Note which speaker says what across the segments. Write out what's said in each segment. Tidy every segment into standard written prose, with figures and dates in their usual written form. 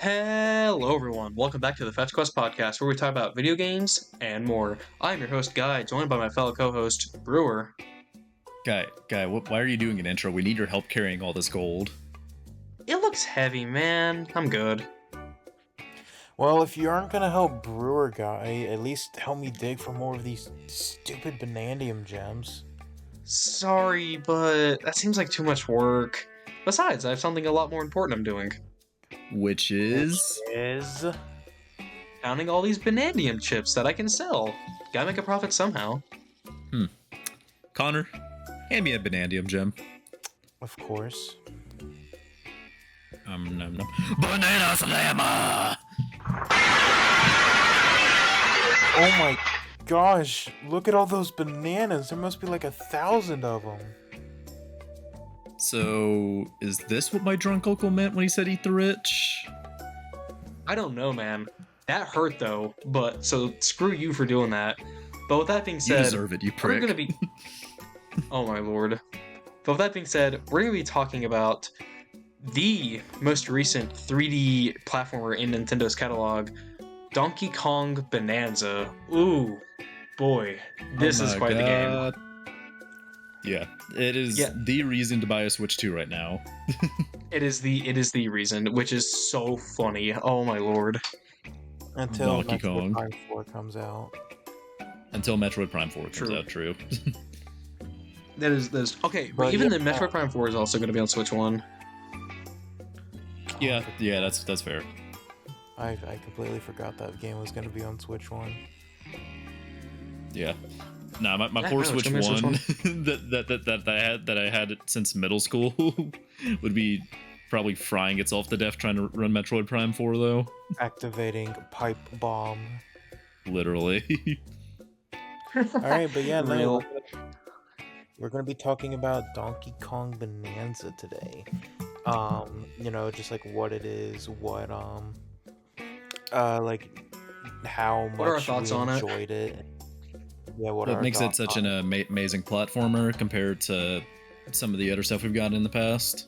Speaker 1: Hello, everyone. Welcome back to the Fetch Quest podcast, where we talk about video games and more. I'm your host, Guy, joined by my fellow co-host, Brewer.
Speaker 2: Guy, why are you doing an intro? We need your help carrying all this gold.
Speaker 1: It looks heavy, man. I'm good.
Speaker 3: Well, if you aren't gonna help Brewer Guy, at least help me dig for more of these stupid Banandium gems.
Speaker 1: Sorry, but that seems like too much work. Besides, I have something a lot more important I'm doing.
Speaker 2: Which is
Speaker 1: Counting all these Banandium chips that I can sell. Gotta make a profit somehow.
Speaker 2: Connor, hand me a Banandium gem.
Speaker 3: Of course.
Speaker 2: Nom. Banana Slammer!
Speaker 3: Oh my gosh, look at all those bananas. There must be like 1,000 of them.
Speaker 2: So, is this what my drunk uncle meant when he said eat the rich?
Speaker 1: I don't know, man. That hurt, though, but so screw you for doing that. But with that being
Speaker 2: You
Speaker 1: said,
Speaker 2: deserve it, you
Speaker 1: we're
Speaker 2: prick.
Speaker 1: gonna be... Oh my lord. But with that being said, we're gonna be talking about the most recent 3D platformer in Nintendo's catalog, Donkey Kong Bananza. Ooh, boy, this is quite the game.
Speaker 2: Yeah, it is the reason to buy a Switch 2 right now.
Speaker 1: It is the reason, which is so funny. Oh my lord.
Speaker 3: Until
Speaker 2: Donkey Kong.
Speaker 3: Metroid Prime 4 comes out.
Speaker 2: Until Metroid Prime 4 comes
Speaker 1: True.
Speaker 2: out, true.
Speaker 1: That is okay, but
Speaker 3: But
Speaker 1: even
Speaker 3: yeah,
Speaker 1: the Metroid Prime 4 is also going to be on Switch 1.
Speaker 2: yeah, that's fair.
Speaker 3: I completely forgot that game was gonna be on Switch 1.
Speaker 2: Yeah. Nah, my core Switch 1 that I had since middle school would be probably frying itself to death trying to run Metroid Prime 4 though.
Speaker 3: Activating pipe bomb.
Speaker 2: Literally.
Speaker 3: Alright, but yeah, no,
Speaker 1: Real.
Speaker 3: we're gonna be talking about Donkey Kong Bananza today. Just like what it is, like how much
Speaker 1: What are our thoughts
Speaker 3: we
Speaker 1: on it?
Speaker 3: enjoyed it. Yeah, what
Speaker 2: What makes it such an amazing platformer compared to some of the other stuff we've gotten in the past?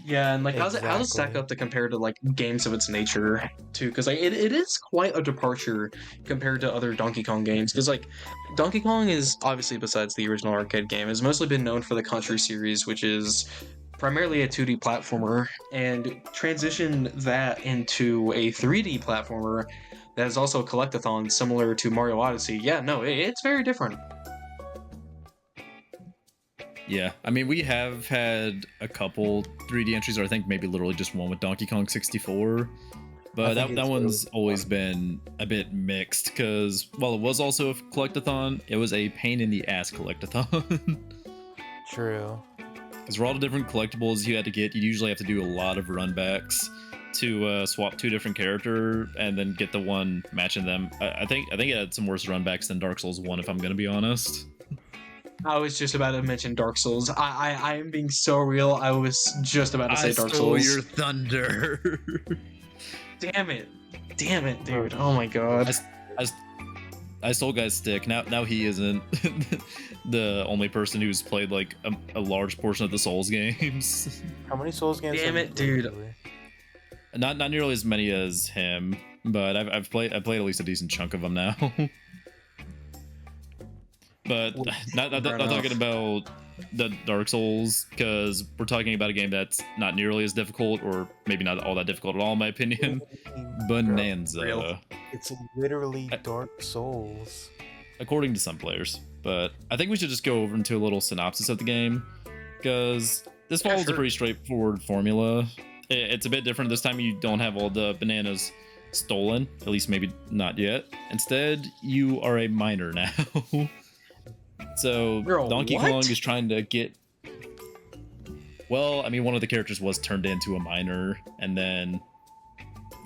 Speaker 1: Yeah, and like how's it stack
Speaker 3: Exactly.
Speaker 1: up to compare to like games of its nature too? Because like it is quite a departure compared to other Donkey Kong games. Because like Donkey Kong is obviously, besides the original arcade game, has mostly been known for the Country series, which is primarily a 2D platformer, and transition that into a 3D platformer that is also a collectathon similar to Mario Odyssey. Yeah, no, it's very different.
Speaker 2: Yeah, I mean, we have had a couple 3D entries, or I think maybe literally just one with Donkey Kong 64. But that one's always been a bit mixed, because while it was also a collectathon, it was a pain in the ass collectathon.
Speaker 3: True.
Speaker 2: Because for all the different collectibles you had to get, you usually have to do a lot of runbacks to swap two different characters and then get the one matching them. I think it had some worse runbacks than Dark Souls 1, if I'm going to be honest.
Speaker 1: I was just about to mention Dark Souls. I am being so real. I was just about to say Dark Souls.
Speaker 2: Your thunder.
Speaker 1: Damn it, dude. Oh my god.
Speaker 2: I stole Guy's stick. Now he isn't the only person who's played like a large portion of the Souls games.
Speaker 3: How many Souls games?
Speaker 1: Damn
Speaker 3: have
Speaker 1: it,
Speaker 3: you played,
Speaker 1: dude.
Speaker 3: really?
Speaker 2: Not nearly as many as him, but I've played at least a decent chunk of them now. But not talking about the Dark Souls, because we're talking about a game that's not nearly as difficult, or maybe not all that difficult at all, in my opinion. Bananza.
Speaker 1: Real.
Speaker 3: It's literally Dark Souls.
Speaker 2: According to some players. But I think we should just go over into a little synopsis of the game, because this follows a pretty straightforward formula. It's a bit different this time. You don't have all the bananas stolen, at least maybe not yet. Instead, you are a miner now. So Donkey Kong is trying to get... Well, I mean, one of the characters was turned into a miner, and then...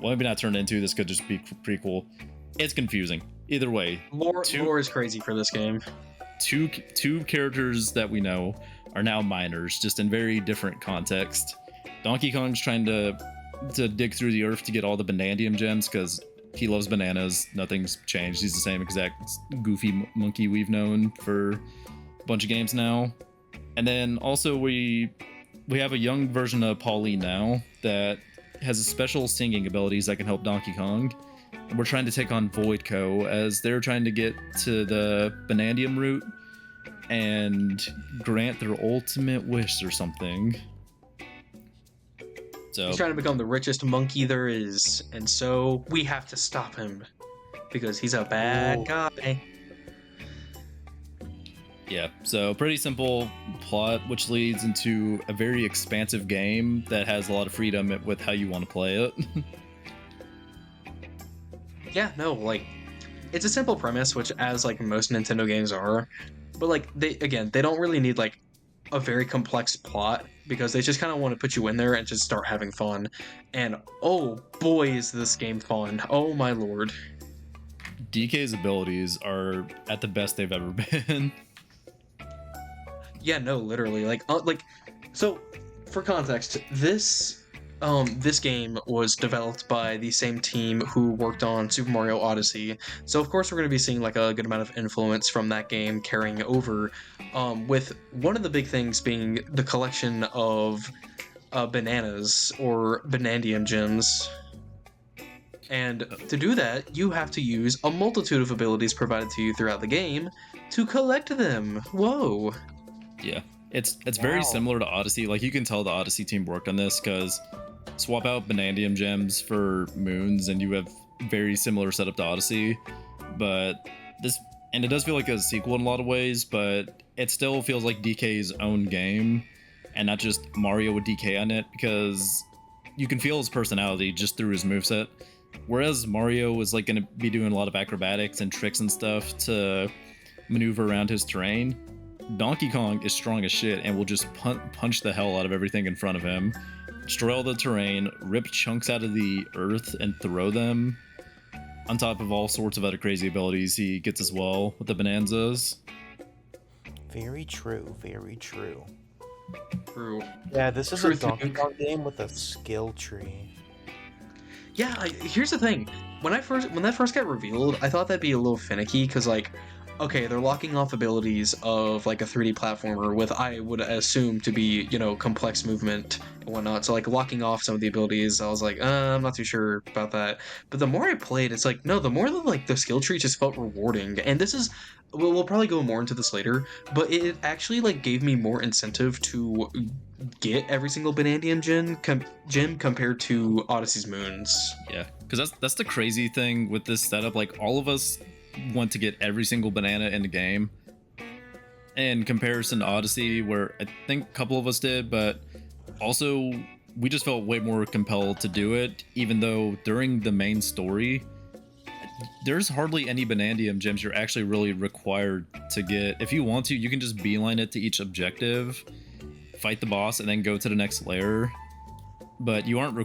Speaker 2: Well, maybe not turned into, this could just be prequel. It's confusing. Either way.
Speaker 1: Lore is crazy for this game.
Speaker 2: Two characters that we know are now miners, just in very different context. Donkey Kong's trying to dig through the earth to get all the Banandium gems, because he loves bananas. Nothing's changed. He's the same exact goofy monkey we've known for a bunch of games now. And then also we have a young version of Pauline now that has special singing abilities that can help Donkey Kong. And we're trying to take on Voidco as they're trying to get to the Banandium route and grant their ultimate wish or something. So
Speaker 1: He's trying to become the richest monkey there is, and so we have to stop him because he's a bad
Speaker 3: Ooh.
Speaker 1: guy.
Speaker 2: yeah, so pretty simple plot, which leads into a very expansive game that has a lot of freedom with how you want to play it.
Speaker 1: Yeah, no, like it's a simple premise, which as like most Nintendo games are, but like they don't really need like a very complex plot because they just kind of want to put you in there and just start having fun. And oh boy, is this game fun! Oh my lord!
Speaker 2: DK's abilities are at the best they've ever been.
Speaker 1: Yeah, no, literally, like, so for context, this game was developed by the same team who worked on Super Mario Odyssey. So of course we're going to be seeing like a good amount of influence from that game carrying over, with one of the big things being the collection of bananas or Banandium gems. And to do that, you have to use a multitude of abilities provided to you throughout the game to collect them. Whoa.
Speaker 2: Yeah, it's very
Speaker 3: Wow.
Speaker 2: similar to Odyssey. Like you can tell the Odyssey team worked on this because swap out Banandium gems for moons, and you have very similar setup to Odyssey. But this, and it does feel like a sequel in a lot of ways, but it still feels like DK's own game, and not just Mario with DK on it, because you can feel his personality just through his moveset. Whereas Mario is like going to be doing a lot of acrobatics and tricks and stuff to maneuver around his terrain, Donkey Kong is strong as shit and will just punch the hell out of everything in front of him, destroy all the terrain, rip chunks out of the earth and throw them, on top of all sorts of other crazy abilities he gets as well with the Bonanzas.
Speaker 3: Very true, very true.
Speaker 1: True.
Speaker 3: Yeah, this is a
Speaker 1: Truth,
Speaker 3: Donkey
Speaker 1: Nuke.
Speaker 3: Kong game with a skill tree.
Speaker 1: Yeah, here's the thing. When that first got revealed, I thought that'd be a little finicky because like, okay, they're locking off abilities of like a 3D platformer with I would assume to be complex movement and whatnot. So like locking off some of the abilities, I was like, I'm not too sure about that. But the more I played, it's like no, the more that like the skill tree just felt rewarding. And this is, we'll probably go more into this later, but it actually like gave me more incentive to get every single Banandium gem compared to Odyssey's moons.
Speaker 2: Yeah, because that's the crazy thing with this setup. Like all of us want to get every single banana in the game. In comparison to Odyssey, where I think a couple of us did, but also we just felt way more compelled to do it, even though during the main story, there's hardly any Banandium gems you're actually really required to get. If you want to, you can just beeline it to each objective, fight the boss, and then go to the next layer. But you aren't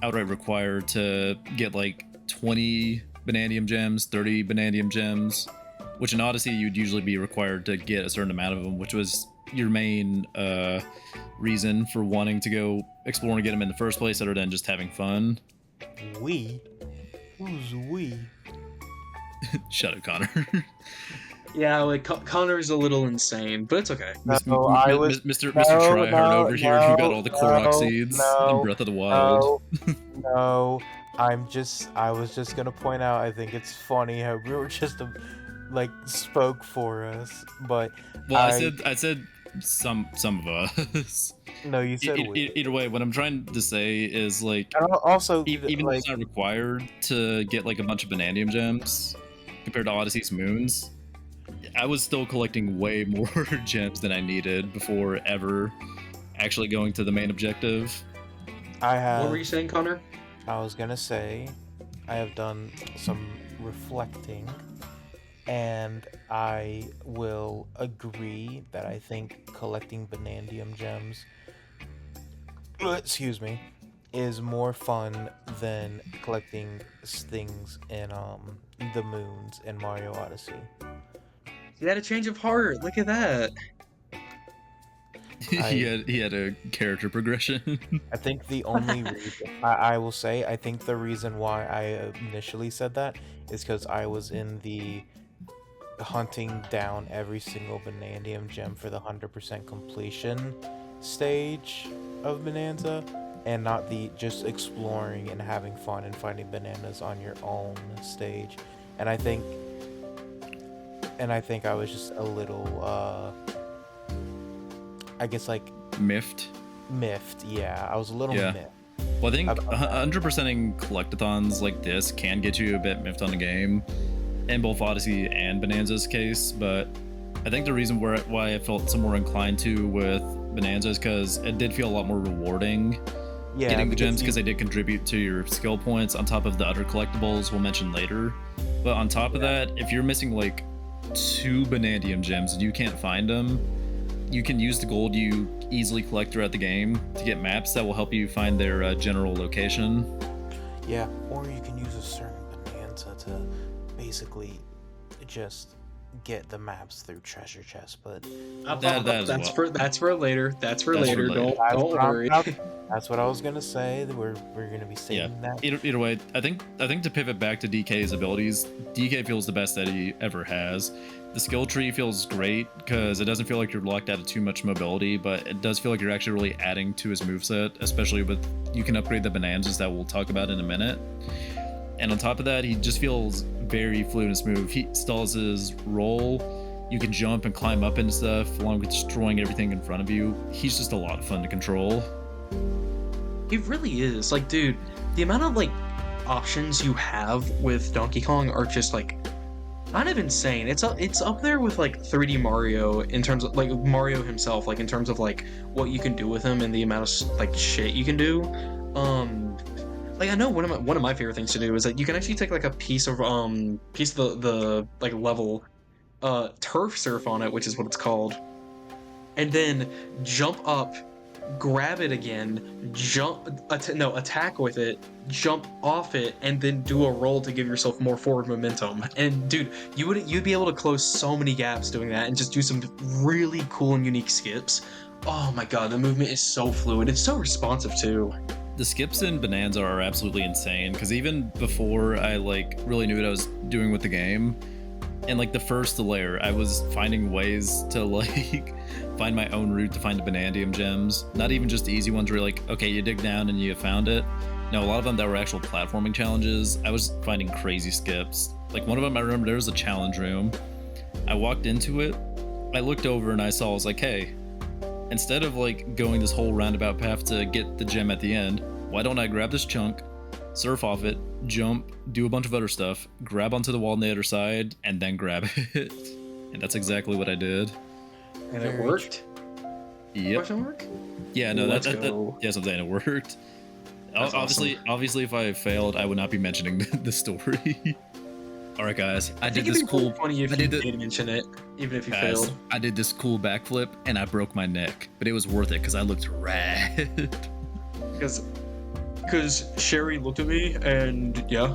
Speaker 2: outright required to get like 20 Banandium gems, 30 Banandium gems, which in Odyssey you'd usually be required to get a certain amount of them, which was your main reason for wanting to go explore and get them in the first place, other than just having fun.
Speaker 3: We? Who's we?
Speaker 2: Shut up, Connor.
Speaker 1: Yeah, like Connor's a little insane, but it's okay.
Speaker 3: No, I was
Speaker 2: Mr.
Speaker 3: no,
Speaker 2: Tryhard
Speaker 3: no,
Speaker 2: over here, who got
Speaker 3: no,
Speaker 2: all the Korok
Speaker 3: no,
Speaker 2: seeds
Speaker 3: no,
Speaker 2: in Breath of the Wild.
Speaker 3: No, I was just gonna point out, I think it's funny how we were just like spoke for us, but
Speaker 2: Well, I said some of us.
Speaker 3: no, you said we.
Speaker 2: Either way, what I'm trying to say is like,
Speaker 3: And also,
Speaker 2: even though
Speaker 3: like,
Speaker 2: it's not required to get like a bunch of Banandium gems compared to Odyssey's moons, I was still collecting way more gems than I needed before ever actually going to the main objective.
Speaker 1: What were you saying, Connor?
Speaker 3: I was gonna say, I have done some reflecting, and I will agree that I think collecting Banandium gems, excuse me, is more fun than collecting things in the moons in Mario Odyssey.
Speaker 1: He had a change of heart. Look at that.
Speaker 2: He had a character progression.
Speaker 3: I think the only reason I will say, I think the reason why I initially said that is because I was in the hunting down every single Banandium gem for the 100% completion stage of Bonanza, and not the just exploring and having fun and finding bananas on your own stage. And I think I was just a little I guess like
Speaker 2: Miffed.
Speaker 3: miffed. Yeah, I was a little
Speaker 2: Yeah.
Speaker 3: miffed.
Speaker 2: Well, I think
Speaker 3: About that.
Speaker 2: 100%ing collectathons like this can get you a bit miffed on the game, in both Odyssey and Bonanza's case. But I think the reason why I felt some more inclined to with Bonanza is because it did feel a lot more rewarding
Speaker 3: Yeah,
Speaker 2: getting the gems, because
Speaker 3: you-
Speaker 2: they did contribute to your skill points on top of the other collectibles we'll mention later. But on top of that, if you're missing like 2 Banandium gems and you can't find them, you can use the gold you easily collect throughout the game to get maps that will help you find their general location.
Speaker 3: yeah, or you can use a certain bonanza to basically just get the maps through treasure chests. But
Speaker 2: That as
Speaker 1: that's
Speaker 2: well.
Speaker 1: for later. That's for later.
Speaker 2: That's for
Speaker 1: Don't
Speaker 2: later.
Speaker 1: don't worry.
Speaker 3: That's what I was gonna say. That we're gonna be saying that.
Speaker 2: Either way, I think to pivot back to DK's abilities, DK feels the best that he ever has. The skill tree feels great because it doesn't feel like you're locked out of too much mobility, but it does feel like you're actually really adding to his moveset, especially with you can upgrade the Bonanzas that we'll talk about in a minute. And on top of that, he just feels very fluid and smooth. He stalls his roll. You can jump and climb up into stuff along with destroying everything in front of you. He's just a lot of fun to control.
Speaker 1: It really is. Like, dude, the amount of like options you have with Donkey Kong are just like kind of insane. It's up there with like 3D Mario in terms of like Mario himself, like in terms of like what you can do with him and the amount of like shit you can do. Like I know one of my favorite things to do is that you can actually take like a piece of the like level turf surf on it, which is what it's called, and then jump up, grab it again, attack with it, jump off it, and then do a roll to give yourself more forward momentum. And dude, you'd be able to close so many gaps doing that and just do some really cool and unique skips. Oh my god, the movement is so fluid. It's so responsive too.
Speaker 2: The skips in Bonanza are absolutely insane, because even before I like really knew what I was doing with the game, in like the first layer, I was finding ways to like find my own route to find the Banandium gems. Not even just the easy ones where you're like, okay, you dig down and you found it. No, a lot of them that were actual platforming challenges, I was finding crazy skips. Like one of them, I remember there was a challenge room. I walked into it, I looked over and I was like, hey, instead of like going this whole roundabout path to get the gem at the end, why don't I grab this chunk, surf off it, jump, do a bunch of other stuff, grab onto the wall on the other side, and then grab it. And that's exactly what I did.
Speaker 1: And it worked.
Speaker 2: Yep.
Speaker 1: Question mark?
Speaker 2: Yeah, no,
Speaker 1: Let's
Speaker 2: that
Speaker 1: go.
Speaker 2: yes, I'm saying it worked.
Speaker 1: That's
Speaker 2: Obviously, if I failed, I would not be mentioning the story. All right, guys, I did
Speaker 1: think
Speaker 2: this
Speaker 1: it'd be
Speaker 2: cool.
Speaker 1: funny if
Speaker 2: I
Speaker 1: you
Speaker 2: did
Speaker 1: did mention it, even if you
Speaker 2: Guys,
Speaker 1: failed.
Speaker 2: I did this cool backflip and I broke my neck, but it was worth it because I looked rad.
Speaker 1: Because Sherry looked at me and yeah.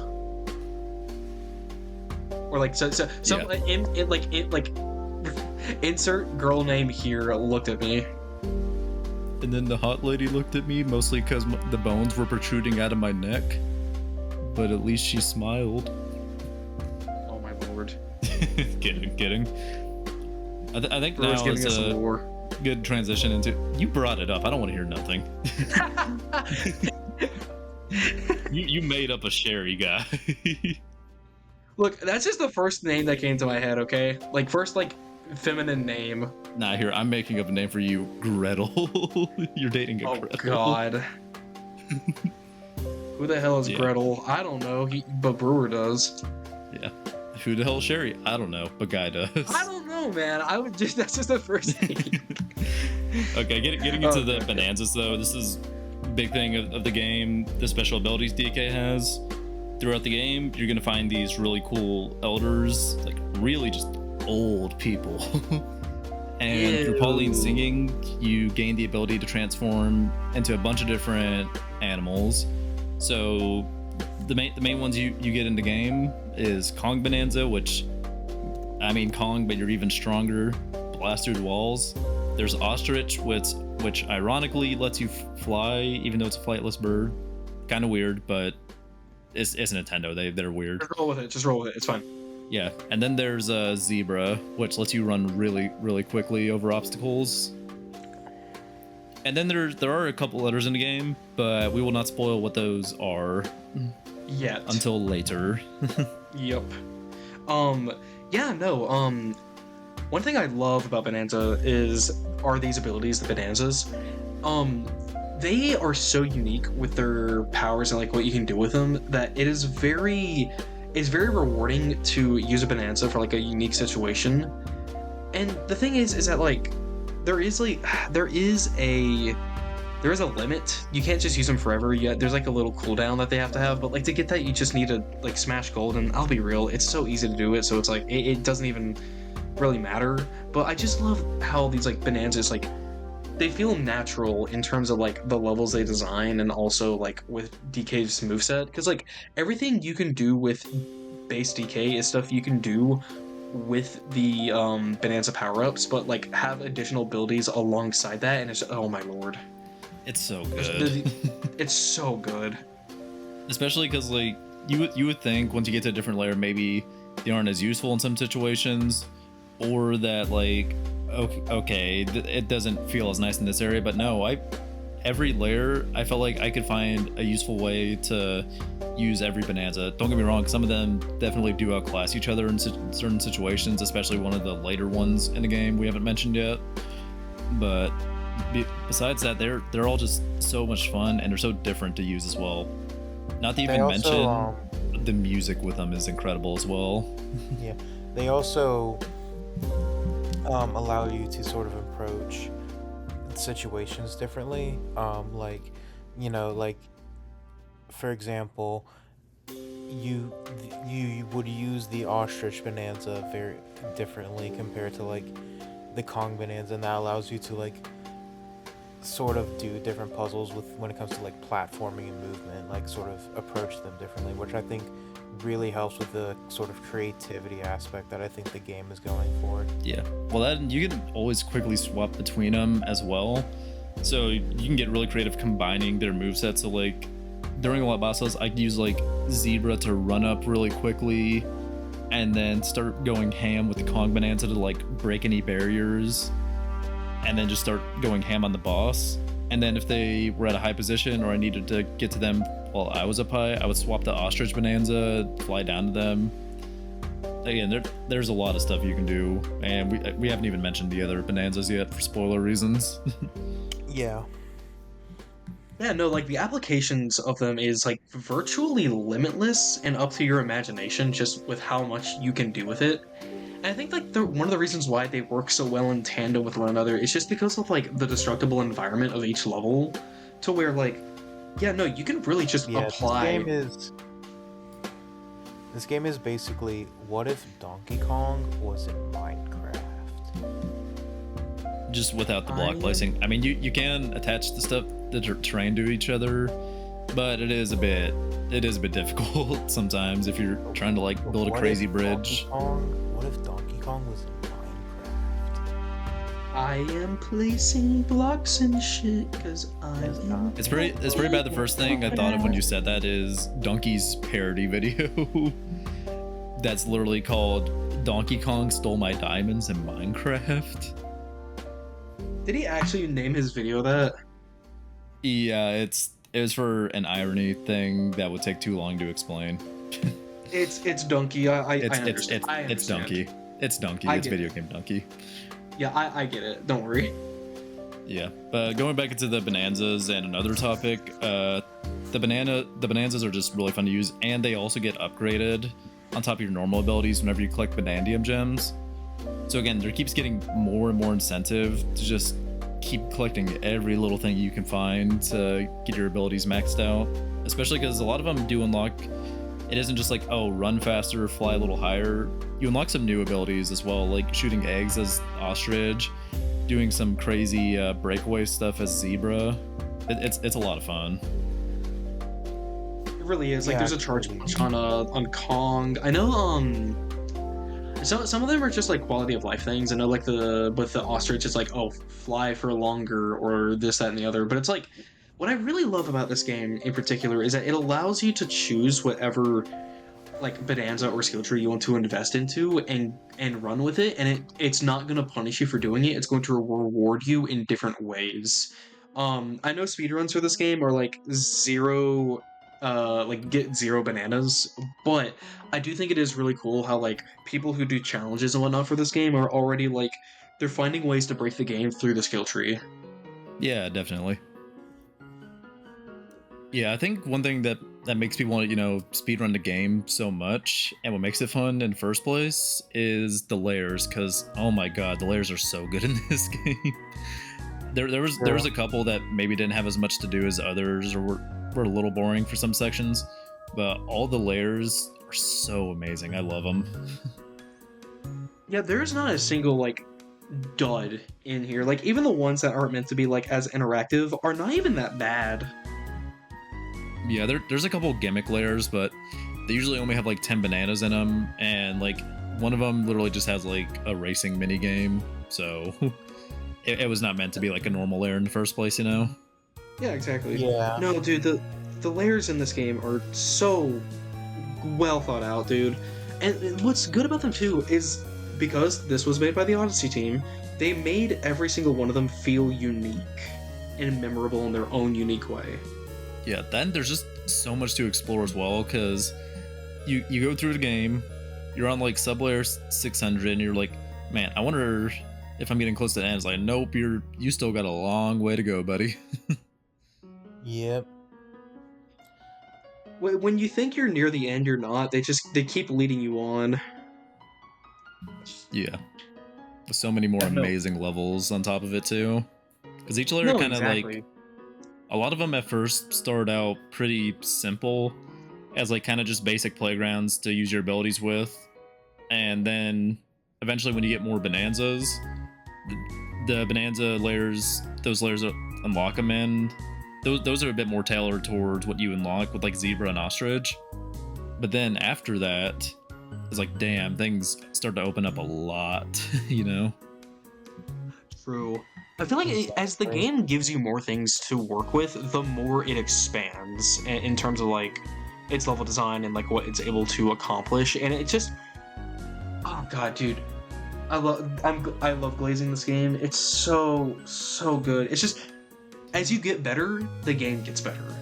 Speaker 1: Or like so insert girl name here looked at me.
Speaker 2: And then the hot lady looked at me, mostly because the bones were protruding out of my neck. But at least she smiled.
Speaker 1: Oh my lord.
Speaker 2: Kidding. I think
Speaker 1: Brewer's
Speaker 2: now
Speaker 1: giving
Speaker 2: is
Speaker 1: us some
Speaker 2: a
Speaker 1: lore.
Speaker 2: good transition into. You brought it up. I don't want to hear nothing. You made up a Sherry guy.
Speaker 1: Look, that's just the first name that came to my head, okay? Like first like feminine name.
Speaker 2: Nah, here, I'm making up a name for you, Gretel. You're dating a
Speaker 1: Oh
Speaker 2: Gretel.
Speaker 1: god. Who the hell is
Speaker 2: Yeah.
Speaker 1: Gretel? I don't know, but Brewer does.
Speaker 2: Yeah. Who the hell is Sherry? I don't know, but Guy does.
Speaker 1: I don't know, man. That's just the first name.
Speaker 2: Okay, getting into the
Speaker 1: Okay.
Speaker 2: Bonanzas though, this is a big thing of the game, the special abilities DK has. Throughout the game, you're gonna find these really cool elders, like really just old people. And through Pauline
Speaker 1: Ew.
Speaker 2: singing, you gain the ability to transform into a bunch of different animals. So the main ones you get in the game is Kong Bonanza, which I mean Kong, but you're even stronger, blast through the walls. There's Ostrich, which ironically lets you fly, even though it's a flightless bird. Kind of weird, but it's Nintendo. They're weird.
Speaker 1: Just roll with it. Just roll with it. It's fine.
Speaker 2: Yeah, and then there's Zebra, which lets you run really quickly over obstacles. And then there are a couple letters in the game, but we will not spoil what those are
Speaker 1: Yet.
Speaker 2: until later.
Speaker 1: Yep. Um, yeah, no, one thing I love about Bonanza are these abilities, the Bonanzas. They are so unique with their powers and like what you can do with them that it's very rewarding to use a Bonanza for like a unique situation. And the thing is that like there is like there is a limit. You can't just use them forever yet. There's like a little cooldown that they have to have, but like to get that you just need to like smash gold, and I'll be real, it's so easy to do it, so it's like it doesn't even really matter. But I just love how these like Bonanzas like they feel natural in terms of like the levels they design and also like with DK's moveset. Because like everything you can do with base DK is stuff you can do with the Bonanza power-ups, but like have additional abilities alongside that, and it's oh my lord.
Speaker 2: It's so good.
Speaker 1: It's so good.
Speaker 2: Especially because like you would think once you get to a different layer, maybe they aren't as useful in some situations, or that like okay, it doesn't feel as nice in this area. But no, every layer I felt like I could find a useful way to use every Bonanza. Don't get me wrong, some of them definitely do outclass each other in certain situations, especially one of the later ones in the game we haven't mentioned yet. But besides that, they're all just so much fun, and they're so different to use as well. Not to even mention the music with them is incredible as well.
Speaker 3: Yeah, they also allow you to sort of approach situations differently. Like, you know, like for example, you would use the ostrich Bonanza very differently compared to like the Kong Bonanza, and that allows you to like sort of do different puzzles with when it comes to like platforming and movement, like sort of approach them differently, which I think really helps with the sort of creativity aspect that I think the game is going for.
Speaker 2: Yeah, well, that you can always quickly swap between them as well, so you can get really creative combining their movesets. So like during a lot of bosses, I could use like Zebra to run up really quickly, and then start going ham with the Kong Bonanza to like break any barriers, and then just start going ham on the boss. And then if they were at a high position or I needed to get to them while I was up high, I would swap the ostrich Bonanza, fly down to them. Again, there's a lot of stuff you can do, and we haven't even mentioned the other Bonanzas yet for spoiler reasons.
Speaker 3: Yeah.
Speaker 1: Yeah, no, like the applications of them is like virtually limitless and up to your imagination just with how much you can do with it. And I think like one of the reasons why they work so well in tandem with one another is just because of like the destructible environment of each level, to where like, yeah, no, you can really just apply.
Speaker 3: This game is basically what if Donkey Kong was in Minecraft.
Speaker 2: Just without the block placing. I mean, you can attach the stuff, the terrain to each other, but it is a bit difficult sometimes if you're trying to like build a crazy bridge.
Speaker 3: What if Donkey Kong was in Minecraft?
Speaker 1: I am placing blocks and shit because
Speaker 2: It's pretty bad. The first thing I thought of when you said that is Donkey's parody video. That's literally called Donkey Kong Stole My Diamonds in Minecraft.
Speaker 1: Did he actually name his video that?
Speaker 2: Yeah, it was for an irony thing that would take too long to explain.
Speaker 1: It's Donkey. I understand.
Speaker 2: It's Donkey. It's Donkey. It's video game Donkey.
Speaker 1: Yeah, I get it. Don't worry.
Speaker 2: Yeah, but going back into the Bonanzas and another topic, the Bonanzas are just really fun to use, and they also get upgraded on top of your normal abilities whenever you collect Bonandium gems. So again, there keeps getting more and more incentive to just keep collecting every little thing you can find to get your abilities maxed out, especially because a lot of them do unlock. It isn't just like, oh, run faster, fly a little higher. You unlock some new abilities as well, like shooting eggs as Ostrich, doing some crazy breakaway stuff as Zebra. It's a lot of fun.
Speaker 1: It really is. Like, there's a charge punch on Kong. I know some of them are just like quality of life things. I know like with the ostrich, it's like, oh, fly for longer or this, that, and the other. But it's like, what I really love about this game in particular is that it allows you to choose whatever like Bonanza or skill tree you want to invest into and run with it, and it's not going to punish you for doing it. It's going to reward you in different ways. I know speedruns for this game are like zero, like get zero bananas, but I do think it is really cool how like people who do challenges and whatnot for this game are already like they're finding ways to break the game through the skill tree.
Speaker 2: Yeah, definitely. Yeah, I think one thing that makes people want to, speedrun the game so much, and what makes it fun in the first place is the layers, because oh my god, the layers are so good in this game. There was a couple that maybe didn't have as much to do as others, or were a little boring for some sections, but all the layers are so amazing. I love them.
Speaker 1: Yeah, there's not a single like dud in here. Like even the ones that aren't meant to be like as interactive are not even that bad.
Speaker 2: Yeah, there's a couple gimmick layers, but they usually only have like 10 bananas in them, and like one of them literally just has like a racing mini game, so it was not meant to be like a normal layer in the first place, you know?
Speaker 1: Yeah, exactly.
Speaker 3: Yeah.
Speaker 1: No, dude, the layers in this game are so well thought out, dude. And what's good about them too is because this was made by the Odyssey team, they made every single one of them feel unique and memorable in their own unique way.
Speaker 2: Yeah, then there's just so much to explore as well, because you go through the game, you're on like sublayer 600, and you're like, man, I wonder if I'm getting close to the end. It's like, nope, you still got a long way to go, buddy.
Speaker 3: Yep.
Speaker 1: When you think you're near the end, you're not. They keep leading you on.
Speaker 2: Yeah, so many more
Speaker 1: No.
Speaker 2: amazing levels on top of it too, because each layer
Speaker 1: No,
Speaker 2: kind of
Speaker 1: exactly.
Speaker 2: like, a lot of them at first start out pretty simple, as like kind of just basic playgrounds to use your abilities with, and then eventually when you get more bonanzas, the bonanza layers, those layers that unlock them in, those are a bit more tailored towards what you unlock with like zebra and ostrich. But then after that, it's like, damn, things start to open up a lot, you know?
Speaker 1: True. I feel like as the game gives you more things to work with, the more it expands in terms of like its level design and like what it's able to accomplish. And it just, oh god, dude, I love glazing this game. It's so good. It's just as you get better, the game gets better.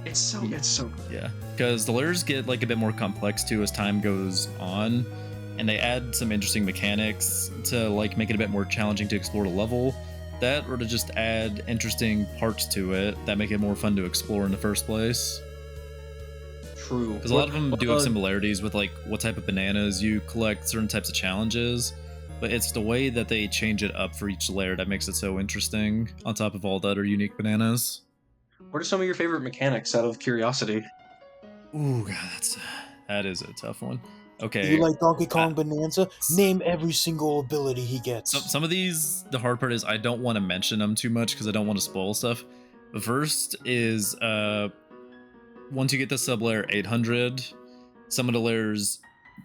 Speaker 1: It's so good.
Speaker 2: Yeah, because the layers get like a bit more complex too as time goes on, and they add some interesting mechanics to like make it a bit more challenging to explore the level, that or to just add interesting parts to it that make it more fun to explore in the first place.
Speaker 1: True.
Speaker 2: Because a lot of them do have similarities with like what type of bananas you collect, certain types of challenges, but it's the way that they change it up for each layer that makes it so interesting, on top of all the other unique bananas.
Speaker 1: What are some of your favorite mechanics out of curiosity?
Speaker 2: Ooh, god, that is a tough one. Okay.
Speaker 3: You like Donkey Kong Bananza? Name every single ability he gets.
Speaker 2: Some of these, the hard part is I don't want to mention them too much because I don't want to spoil stuff. The first is once you get the sublayer 800, some of the layers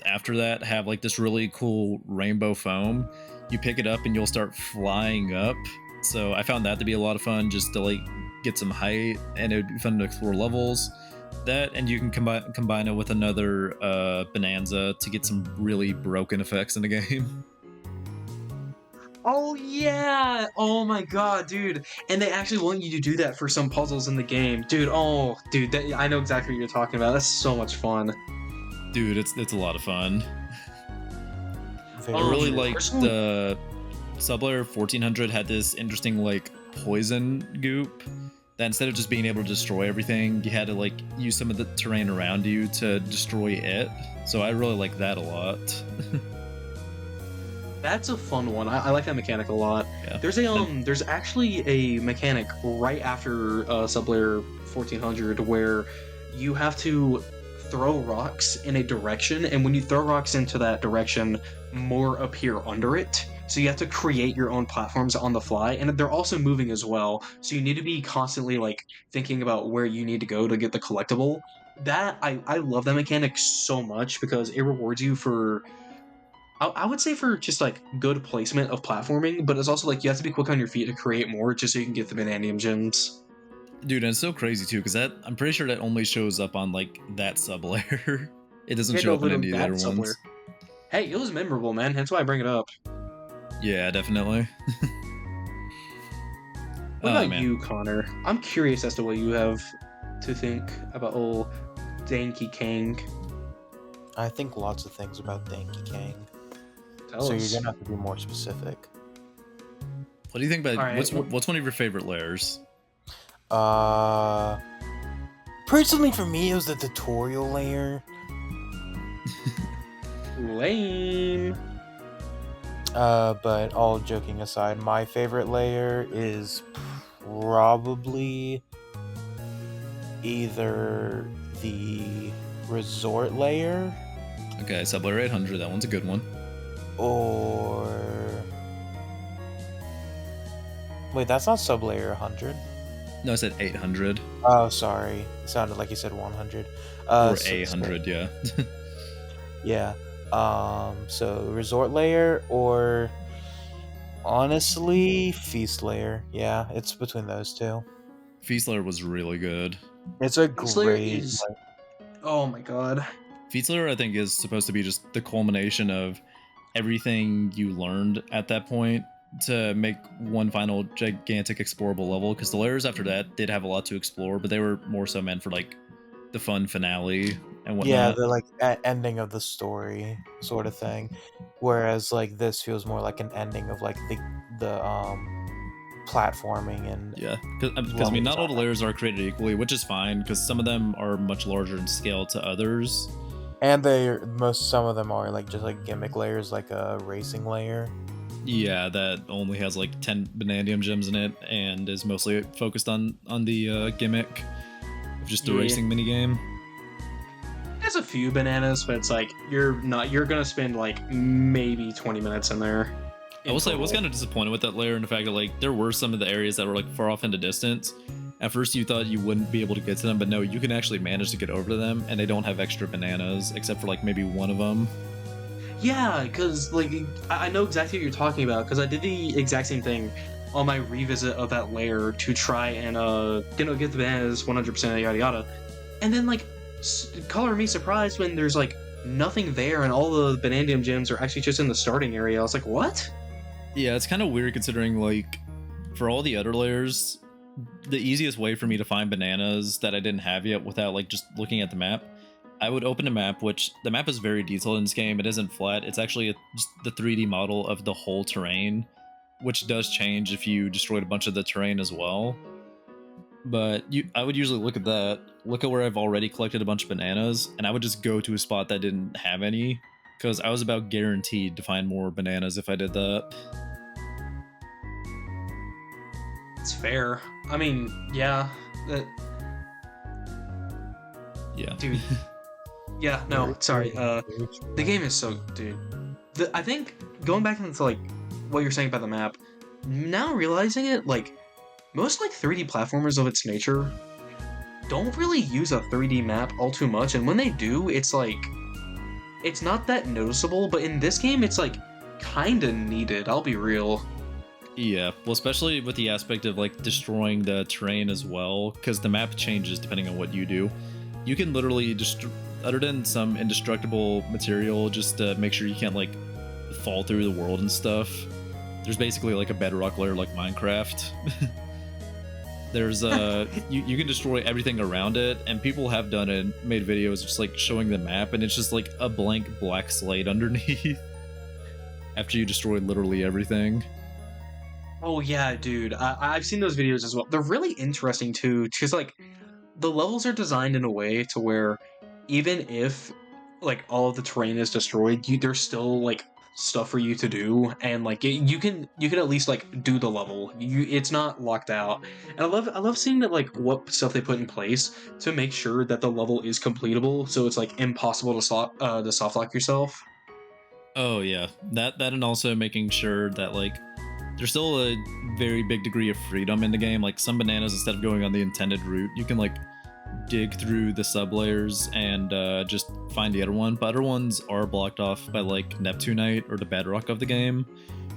Speaker 2: after that have like this really cool rainbow foam. You pick it up and you'll start flying up. So I found that to be a lot of fun, just to like get some height, and it would be fun to explore levels. That, and you can combine it with another Bonanza to get some really broken effects in the game.
Speaker 1: Oh yeah! Oh my god, dude! And they actually want you to do that for some puzzles in the game, dude. Oh, dude, I know exactly what you're talking about. That's so much fun,
Speaker 2: dude. It's a lot of fun. I
Speaker 3: Very
Speaker 2: really
Speaker 3: true.
Speaker 2: liked the sublayer 1400 had this interesting like poison goop that instead of just being able to destroy everything, you had to like use some of the terrain around you to destroy it. So I really like that a lot.
Speaker 1: That's a fun one. I like that mechanic a lot.
Speaker 2: Yeah.
Speaker 1: There's actually a mechanic right after sublayer 1400 where you have to throw rocks in a direction, and when you throw rocks into that direction, more appear under it. So you have to create your own platforms on the fly, and they're also moving as well. So you need to be constantly like thinking about where you need to go to get the collectible. That I love that mechanic so much because it rewards you for I would say for just like good placement of platforming, but it's also like you have to be quick on your feet to create more just so you can get the Bananium gems.
Speaker 2: Dude, and it's so crazy too, because that I'm pretty sure that only shows up on like that sublayer. It doesn't show up in any of the other ones.
Speaker 1: Hey, it was memorable, man. That's why I bring it up.
Speaker 2: Yeah, definitely.
Speaker 1: What
Speaker 2: Oh
Speaker 1: about
Speaker 2: man,
Speaker 1: you, Connor? I'm curious as to what you have to think about old Donkey Kong.
Speaker 3: I think lots of things about Donkey Kong.
Speaker 1: Tell
Speaker 3: So you're
Speaker 1: us.
Speaker 3: gonna have to be more specific.
Speaker 2: what do you think about
Speaker 1: All right.
Speaker 2: what's one of your favorite layers?
Speaker 3: Uh, Personally for me, it was the tutorial layer.
Speaker 1: Lame.
Speaker 3: But all joking aside, my favorite layer is probably either the resort layer
Speaker 2: Okay, Sublayer 800, that one's a good one.
Speaker 3: or wait, that's not sublayer 100.
Speaker 2: No, I said 800
Speaker 3: Oh, sorry. It sounded like you said 100.
Speaker 2: or
Speaker 3: So-
Speaker 2: 800, yeah.
Speaker 3: yeah. So resort layer or honestly feast layer. Yeah, it's between those two.
Speaker 2: Feast Layer was really good.
Speaker 3: It's a
Speaker 1: Slayer
Speaker 3: great
Speaker 1: is. Oh my god.
Speaker 2: Feast Layer, I think, is supposed to be just the culmination of everything you learned at that point to make one final gigantic explorable level. Because the layers after that did have a lot to explore, but they were more so meant for like the fun finale and
Speaker 3: yeah,
Speaker 2: whatnot.
Speaker 3: the like ending of the story sort of thing. Whereas like this feels more like an ending of like the platforming and
Speaker 2: Yeah, because I mean, not all the
Speaker 3: design.
Speaker 2: layers are created equally, which is fine because some of them are much larger in scale to others.
Speaker 3: And some of them are like just like gimmick layers, like a racing layer.
Speaker 2: Yeah, that only has like 10 Banandium gems in it and is mostly focused on the gimmick of just a
Speaker 1: Yeah.
Speaker 2: racing minigame.
Speaker 1: There's a few bananas, but it's like you're gonna spend like maybe 20 minutes in there.
Speaker 2: I will say I was kind of disappointed with that layer in the fact that like there were some of the areas that were like far off in the distance. At first you thought you wouldn't be able to get to them, but no, you can actually manage to get over to them, and they don't have extra bananas except for like maybe one of them.
Speaker 1: Yeah, because like I know exactly what you're talking about because I did the exact same thing on my revisit of that layer to try and get the bananas 100% yada yada, and then like color me surprised when there's like nothing there and all the Banandium gems are actually just in the starting area. I was like, what?
Speaker 2: Yeah, it's kind of weird considering like for all the other layers, the easiest way for me to find bananas that I didn't have yet without like just looking at the map, I would open a map, which the map is very detailed in this game. It isn't flat. It's actually just the 3D model of the whole terrain, which does change if you destroyed a bunch of the terrain as well. But I would usually look at that, look at where I've already collected a bunch of bananas, and I would just go to a spot that didn't have any, because I was about guaranteed to find more bananas if I did that.
Speaker 1: It's fair. I mean, yeah,
Speaker 2: Yeah.
Speaker 1: dude. Yeah, no, sorry. The game is so, dude. I think going back into like what you're saying about the map, now realizing it, like most like 3D platformers of its nature don't really use a 3D map all too much, and when they do, it's like it's not that noticeable. But in this game, it's like kind of needed. I'll be real.
Speaker 2: Yeah, well, especially with the aspect of like destroying the terrain as well, because the map changes depending on what you do. You can literally just, other than some indestructible material, just to make sure you can't like fall through the world and stuff. There's basically like a bedrock layer like Minecraft. There's you can destroy everything around it, and people have done it, made videos just like showing the map, and it's just like a blank black slate underneath after you destroy literally everything.
Speaker 1: Oh yeah, dude. I've seen those videos as well. They're really interesting too, because like the levels are designed in a way to where even if like all of the terrain is destroyed, there's still like stuff for you to do, and like you can at least like do the level. It's not locked out, and I love seeing that like what stuff they put in place to make sure that the level is completable. So it's like impossible to soft lock yourself.
Speaker 2: Oh yeah, that and also making sure that like there's still a very big degree of freedom in the game. Like some bananas, instead of going on the intended route, you can like dig through the sub layers and just find the other one. But other ones are blocked off by like Neptunite or the bedrock of the game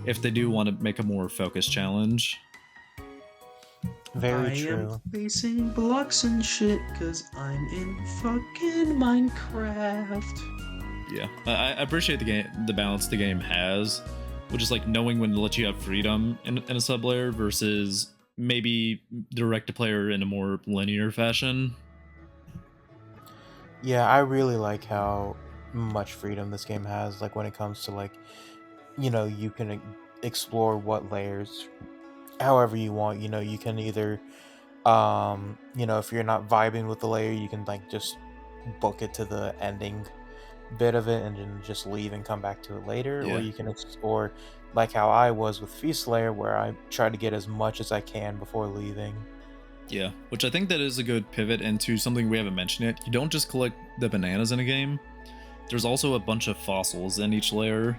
Speaker 2: if they do want to make a more focused challenge.
Speaker 3: Very
Speaker 1: I
Speaker 3: true.
Speaker 1: am facing blocks and shit because I'm in fucking Minecraft.
Speaker 2: Yeah, I appreciate the balance the game has, which is like knowing when to let you have freedom in a sub layer versus maybe direct to player in a more linear fashion.
Speaker 3: Yeah, I really like how much freedom this game has, like when it comes to like, you can explore what layers however you want. You can either if you're not vibing with the layer, you can like just book it to the ending bit of it and then just leave and come back to it later, or
Speaker 2: Yeah.
Speaker 3: you can or like how I was with Feast Layer, where I try to get as much as I can before leaving.
Speaker 2: Yeah, which I think that is a good pivot into something we haven't mentioned yet. You don't just collect the bananas in a game. There's also a bunch of fossils in each layer,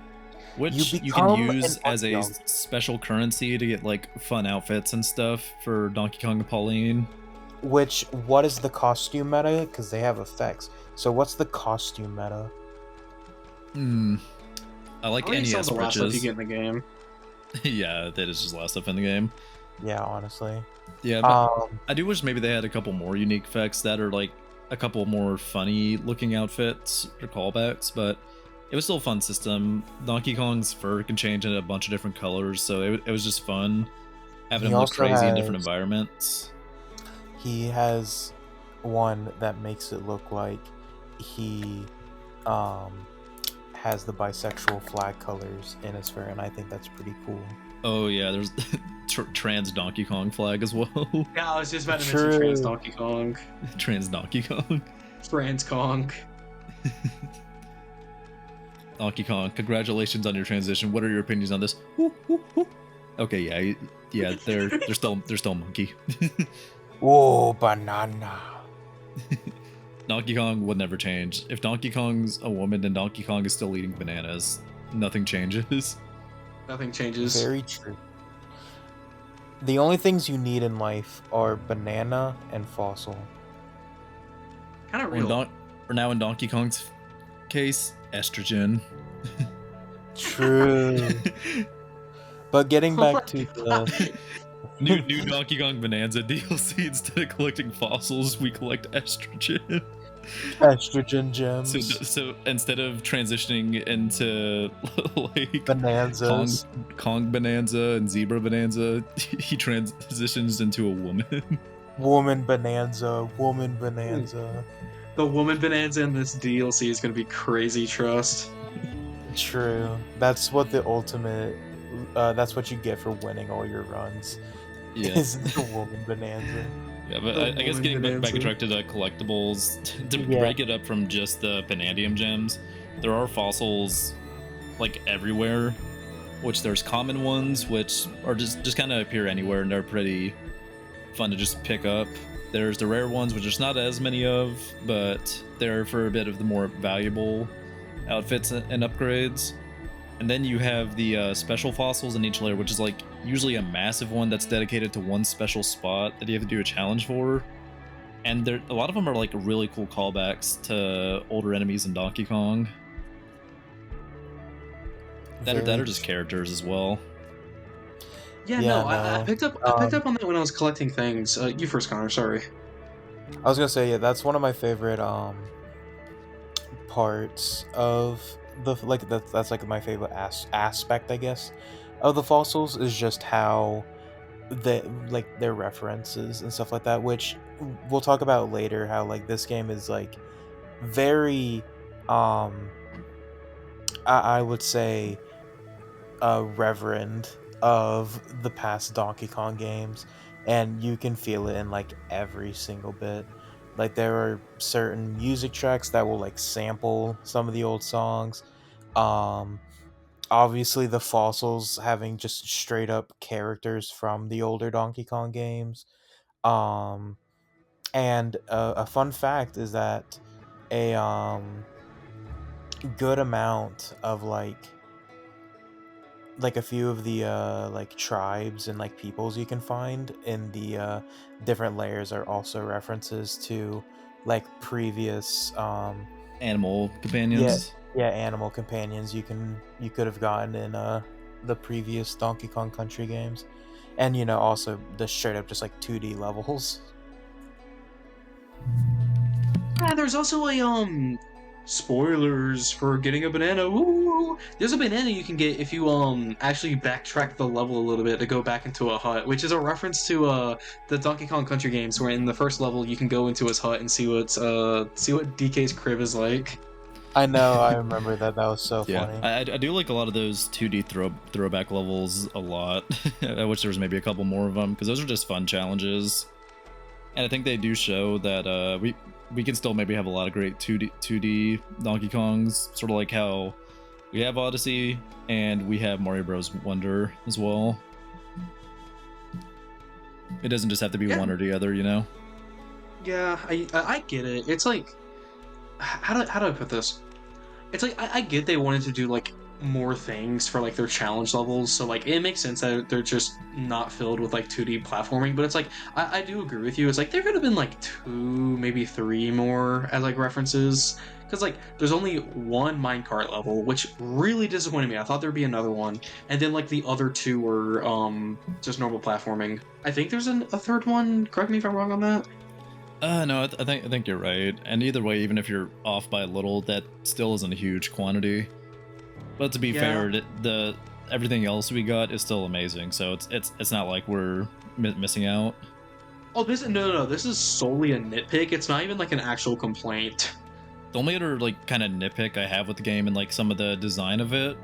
Speaker 2: which you can
Speaker 3: become
Speaker 2: use
Speaker 3: an
Speaker 2: as a
Speaker 3: archaeologist.
Speaker 2: special currency to get like fun outfits and stuff for Donkey Kong and Pauline.
Speaker 3: Which, what is the costume meta? Because they have effects. So what's the costume meta?
Speaker 2: I like
Speaker 1: Probably some of
Speaker 2: NES
Speaker 1: the last stuff you
Speaker 2: bridges.
Speaker 1: get in the game.
Speaker 2: Yeah, that is just last stuff in the game.
Speaker 3: Yeah, honestly.
Speaker 2: Yeah, but I do wish maybe they had a couple more unique effects that are like a couple more funny looking outfits or callbacks, but it was still a fun system. Donkey Kong's fur can change in a bunch of different colors, so it was just fun having
Speaker 3: He
Speaker 2: him look
Speaker 3: also
Speaker 2: crazy in different
Speaker 3: has
Speaker 2: environments.
Speaker 3: he has one that makes it look like he um has the bisexual flag colors in his fur, and I think that's pretty cool.
Speaker 2: Oh yeah, there's trans Donkey Kong flag as well.
Speaker 1: Yeah, I was just about to mention Trans
Speaker 3: True.
Speaker 1: Donkey Kong.
Speaker 2: Trans Donkey Kong.
Speaker 1: Trans Kong.
Speaker 2: Donkey Kong, congratulations on your transition. What are your opinions on this? Okay, yeah, they're still monkey.
Speaker 3: Whoa, banana.
Speaker 2: Donkey Kong would never change. If Donkey Kong's a woman, then Donkey Kong is still eating bananas. Nothing changes.
Speaker 1: Nothing changes.
Speaker 3: Very true. The only things you need in life are banana and fossil.
Speaker 1: Kind of
Speaker 2: Or,
Speaker 1: real.
Speaker 2: or now in Donkey Kong's case, estrogen.
Speaker 3: True. But getting back to the
Speaker 2: new Donkey Kong Bananza DLC, instead of collecting fossils, we collect estrogen.
Speaker 3: estrogen gems,
Speaker 2: So instead of transitioning into like
Speaker 3: bonanzas,
Speaker 2: Kong Bonanza and Zebra Bonanza, he transitions into a woman.
Speaker 3: woman bonanza, woman bonanza.
Speaker 1: The woman bonanza in this DLC is gonna be crazy. Trust.
Speaker 3: True. That's what the ultimate. That's what you get for winning all your runs.
Speaker 2: Yeah.
Speaker 3: Is the woman bonanza.
Speaker 2: Yeah, but
Speaker 1: The
Speaker 2: I guess
Speaker 1: woman
Speaker 2: getting back
Speaker 1: bonanza.
Speaker 2: attracted to collectibles, to
Speaker 3: Yeah.
Speaker 2: break it up from just the Banandium gems, there are fossils like everywhere, which there's common ones, which are just kind of appear anywhere, and they're pretty fun to just pick up. There's the rare ones, which there's not as many of, but they're for a bit of the more valuable outfits and upgrades. And then you have the special fossils in each layer, which is like usually a massive one that's dedicated to one special spot that you have to do a challenge for. And a lot of them are like really cool callbacks to older enemies in Donkey Kong. That are just characters as well.
Speaker 1: Yeah,
Speaker 3: Yeah,
Speaker 1: no, I
Speaker 3: no.
Speaker 1: picked up on that when I was collecting things. You first, Connor. Sorry.
Speaker 3: I was gonna say, yeah, that's one of my favorite parts of the like that's like my favorite aspect, I guess, of the fossils, is just how they like their references and stuff like that, which we'll talk about later. How like this game is like very I would say reverend of the past Donkey Kong games, and you can feel it in like every single bit. Like there are certain music tracks that will like sample some of the old songs. Um, Obviously the fossils having just straight up characters from the older Donkey Kong games. Um, and a fun fact is that a good amount of like a few of the like tribes and like peoples you can find in the different layers are also references to like previous
Speaker 2: Animal
Speaker 3: yeah
Speaker 2: companions.
Speaker 3: animal companions you could have gotten in the previous Donkey Kong Country games, and also the straight up just like 2D levels.
Speaker 1: Yeah, there's also a spoilers for getting a banana. Woo! there's a banana you can get if you actually backtrack the level a little bit to go back into a hut, which is a reference to the Donkey Kong Country games, where in the first level you can go into his hut and see what DK's crib is like.
Speaker 3: I know, I remember that. That was so
Speaker 2: Yeah,
Speaker 3: funny.
Speaker 2: I do like a lot of those 2D throwback levels a lot. I wish there was maybe a couple more of them because those are just fun challenges, and I think they do show that we can still maybe have a lot of great 2D Donkey Kongs, sort of like how we have Odyssey and we have Mario Bros. Wonder as well. It doesn't just have to be
Speaker 1: Yeah.
Speaker 2: one or the other, you know?
Speaker 1: Yeah, I get it. It's like, how do I put this? It's like I get they wanted to do like more things for like their challenge levels, so like it makes sense that they're just not filled with like 2D platforming. But it's like I do agree with you. It's like there could have been like two, maybe three more as like references, because like there's only one minecart level, which really disappointed me. I thought there'd be another one, and then like the other two were just normal platforming. I think there's a third one. Correct me if I'm wrong on that.
Speaker 2: No, I think you're right. And either way, even if you're off by a little, that still isn't a huge quantity. But to be
Speaker 1: Yeah.
Speaker 2: fair, the everything else we got is still amazing. So it's not like we're missing out.
Speaker 1: Oh, no. This is solely a nitpick. It's not even like an actual complaint.
Speaker 2: The only other like kind of nitpick I have with the game and like some of the design of it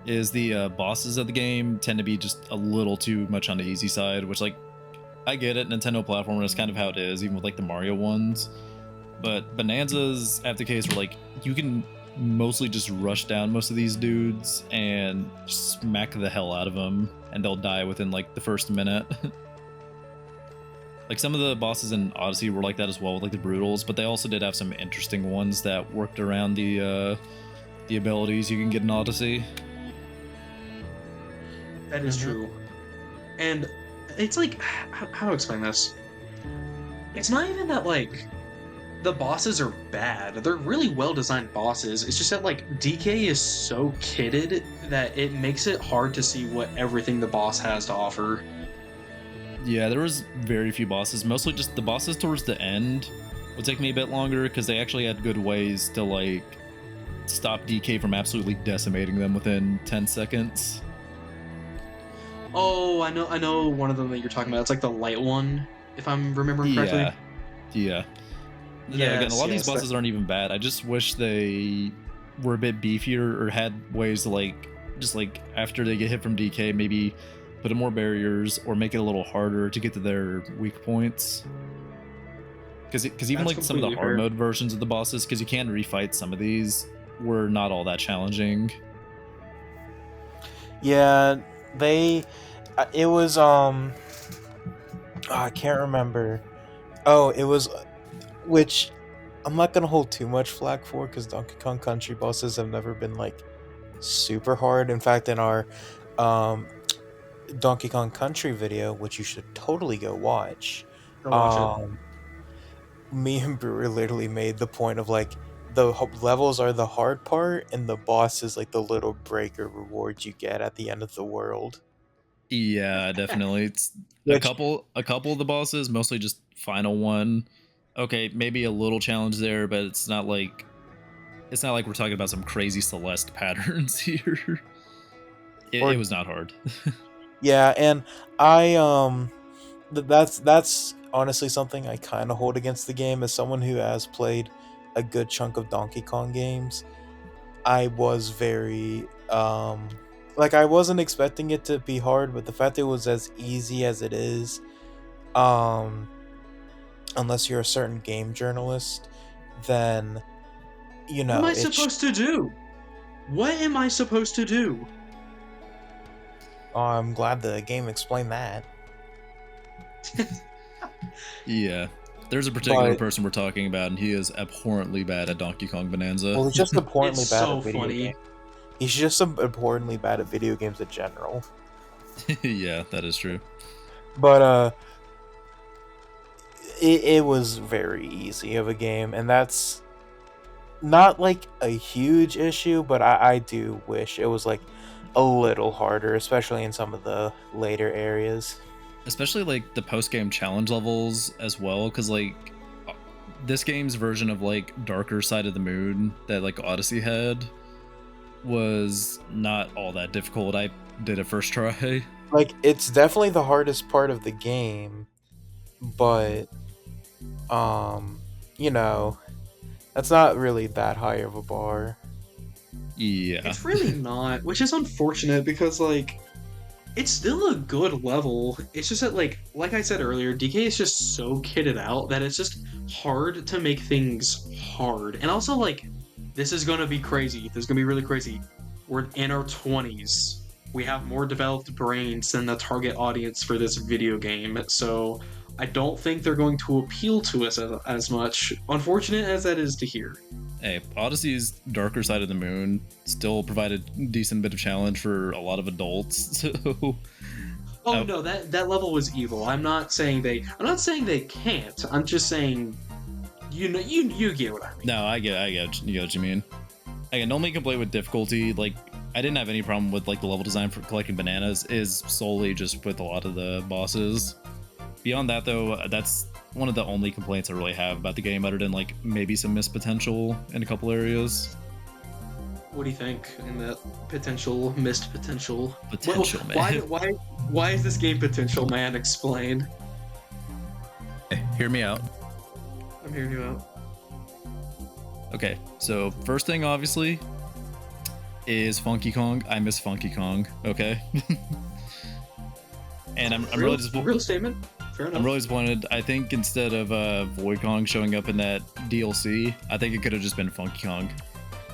Speaker 2: is the bosses of the game tend to be just a little too much on the easy side, which like I get it, Nintendo platformer is kind of how it is, even with like the Mario ones. But Bonanza's have the case where like you can mostly just rush down most of these dudes and smack the hell out of them, and they'll die within like the first minute. Like some of the bosses in Odyssey were like that as well, with like the brutals, but they also did have some interesting ones that worked around the abilities you can get in Odyssey.
Speaker 1: That is true. And it's like, how to explain this? It's not even that, like, the bosses are bad. They're really well-designed bosses. It's just that, like, DK is so kitted that it makes it hard to see what everything the boss has to offer.
Speaker 2: Yeah, there was very few bosses. Mostly just the bosses towards the end would take me a bit longer because they actually had good ways to, like, stop DK from absolutely decimating them within 10 seconds.
Speaker 1: Oh, I know one of them that you're talking about. It's like the light one, if I'm remembering correctly.
Speaker 2: Yeah. Then again, a lot of these
Speaker 1: Yes,
Speaker 2: bosses aren't even bad. I just wish they were a bit beefier or had ways to like, just like after they get hit from DK, maybe put in more barriers or make it a little harder to get to their weak points. Because even
Speaker 1: That's
Speaker 2: like some of the
Speaker 1: completely
Speaker 2: hard
Speaker 1: fair.
Speaker 2: mode versions of the bosses, because you can refight some of these, were not all that challenging.
Speaker 3: Yeah, they. It was I can't remember. Oh, it was, which I'm not gonna hold too much flack for because Donkey Kong Country bosses have never been like super hard. In fact, in our um Donkey Kong Country video, which you should totally go watch,
Speaker 1: Go watch it.
Speaker 3: um, me and Brewer literally made the point of like the levels are the hard part, and the boss is like the little breaker reward you get at the end of the world.
Speaker 2: Yeah, definitely. It's
Speaker 3: Which
Speaker 2: a couple of the bosses, mostly just final one. Okay, maybe a little challenge there, but it's not like we're talking about some crazy Celeste patterns here.
Speaker 3: or
Speaker 2: It was not hard.
Speaker 3: yeah, and I that's honestly something I kind of hold against the game as someone who has played a good chunk of Donkey Kong games. I was very like I wasn't expecting it to be hard, but the fact that it was as easy as it is, um unless you're a certain game journalist, then you
Speaker 1: What am
Speaker 3: know
Speaker 1: I supposed to do? What am I supposed to do?
Speaker 3: I'm glad the game explained that.
Speaker 2: Yeah. There's a particular
Speaker 3: But
Speaker 2: person we're talking about, and he is abhorrently bad at Donkey Kong Bonanza.
Speaker 3: well, he's just
Speaker 1: It's
Speaker 3: abhorrently bad
Speaker 1: so
Speaker 3: at video
Speaker 1: funny.
Speaker 3: games. He's just abhorrently bad at video games in general.
Speaker 2: Yeah, that is true.
Speaker 3: But it was very easy of a game, and that's not like a huge issue, but I do wish it was like a little harder, especially in some of the later areas.
Speaker 2: Especially like the post game challenge levels as well, because like this game's version of like Darker Side of the Moon that like Odyssey had, was not all that difficult. I did it first try.
Speaker 3: Like, it's definitely the hardest part of the game, but you know, that's not really that high of a bar.
Speaker 2: Yeah.
Speaker 1: It's really not, which is unfortunate because like it's still a good level. It's just that like I said earlier, DK is just so kitted out that it's just hard to make things hard. And also like this is gonna be crazy. This is gonna be really crazy. We're in our 20s. We have more developed brains than the target audience for this video game. So I don't think they're going to appeal to us as much. Unfortunate as that is to hear.
Speaker 2: Hey, Odyssey's Darker Side of the Moon still provided a decent bit of challenge for a lot of adults. So
Speaker 1: Oh no, that level was evil. I'm not saying they can't. I'm just saying you know you get what I mean.
Speaker 2: no, I get what you mean. I can only complain with difficulty. Like, I didn't have any problem with like the level design for collecting bananas. Is solely just with a lot of the bosses. Beyond that, though, that's one of the only complaints I really have about the game, other than like maybe some missed potential in a couple areas.
Speaker 1: What do you think in that missed potential?
Speaker 2: Potential,
Speaker 1: Well,
Speaker 2: man.
Speaker 1: why is this game potential, man? Explain.
Speaker 2: Hey, hear me out.
Speaker 1: I'm hearing you out.
Speaker 2: Okay, so first thing, obviously, is Funky Kong. I miss Funky Kong. Okay. And I'm really disappointed.
Speaker 1: Real statement. Fair enough.
Speaker 2: I'm really disappointed. I think instead of Void Kong showing up in that DLC, I think it could have just been Funky Kong.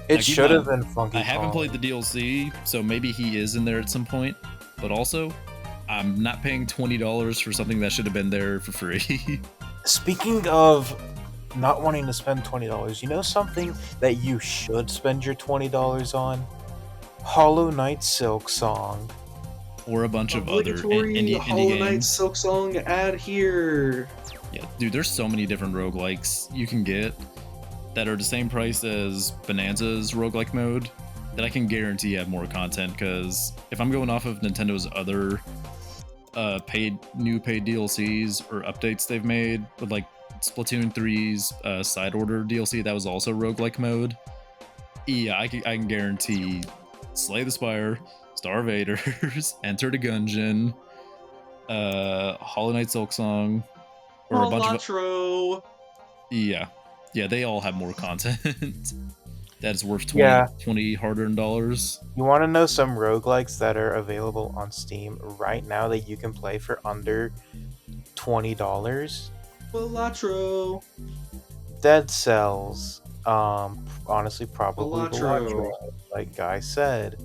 Speaker 3: It should have been Funky
Speaker 2: I
Speaker 3: Kong.
Speaker 2: haven't played the DLC, so maybe he is in there at some point. But also, I'm not paying $20 for something that should have been there for free.
Speaker 3: Speaking of not wanting to spend $20, you know something that you should spend your $20 on? Hollow Knight Silk Song.
Speaker 2: Or a bunch of other
Speaker 1: Obligatory
Speaker 2: indie
Speaker 1: Hollow Knight
Speaker 2: games.
Speaker 1: Silk Song ad here.
Speaker 2: Yeah, dude, there's so many different roguelikes you can get that are the same price as Bonanza's roguelike mode that I can guarantee have more content, because if I'm going off of Nintendo's other new paid DLCs or updates they've made, with like Splatoon 3's side order DLC that was also roguelike mode, yeah, I can guarantee Slay the Spire, Starvaders, Enter the Gungeon, Hollow Knight Silk Song, or a bunch of yeah, they all have more content that is worth 20 hard-earned dollars.
Speaker 3: You want to know some roguelikes that are available on Steam right now that you can play for under $20?
Speaker 1: Balatro.
Speaker 3: Dead Cells. Honestly, probably
Speaker 1: Balatro.
Speaker 3: Balatro, like Guy said.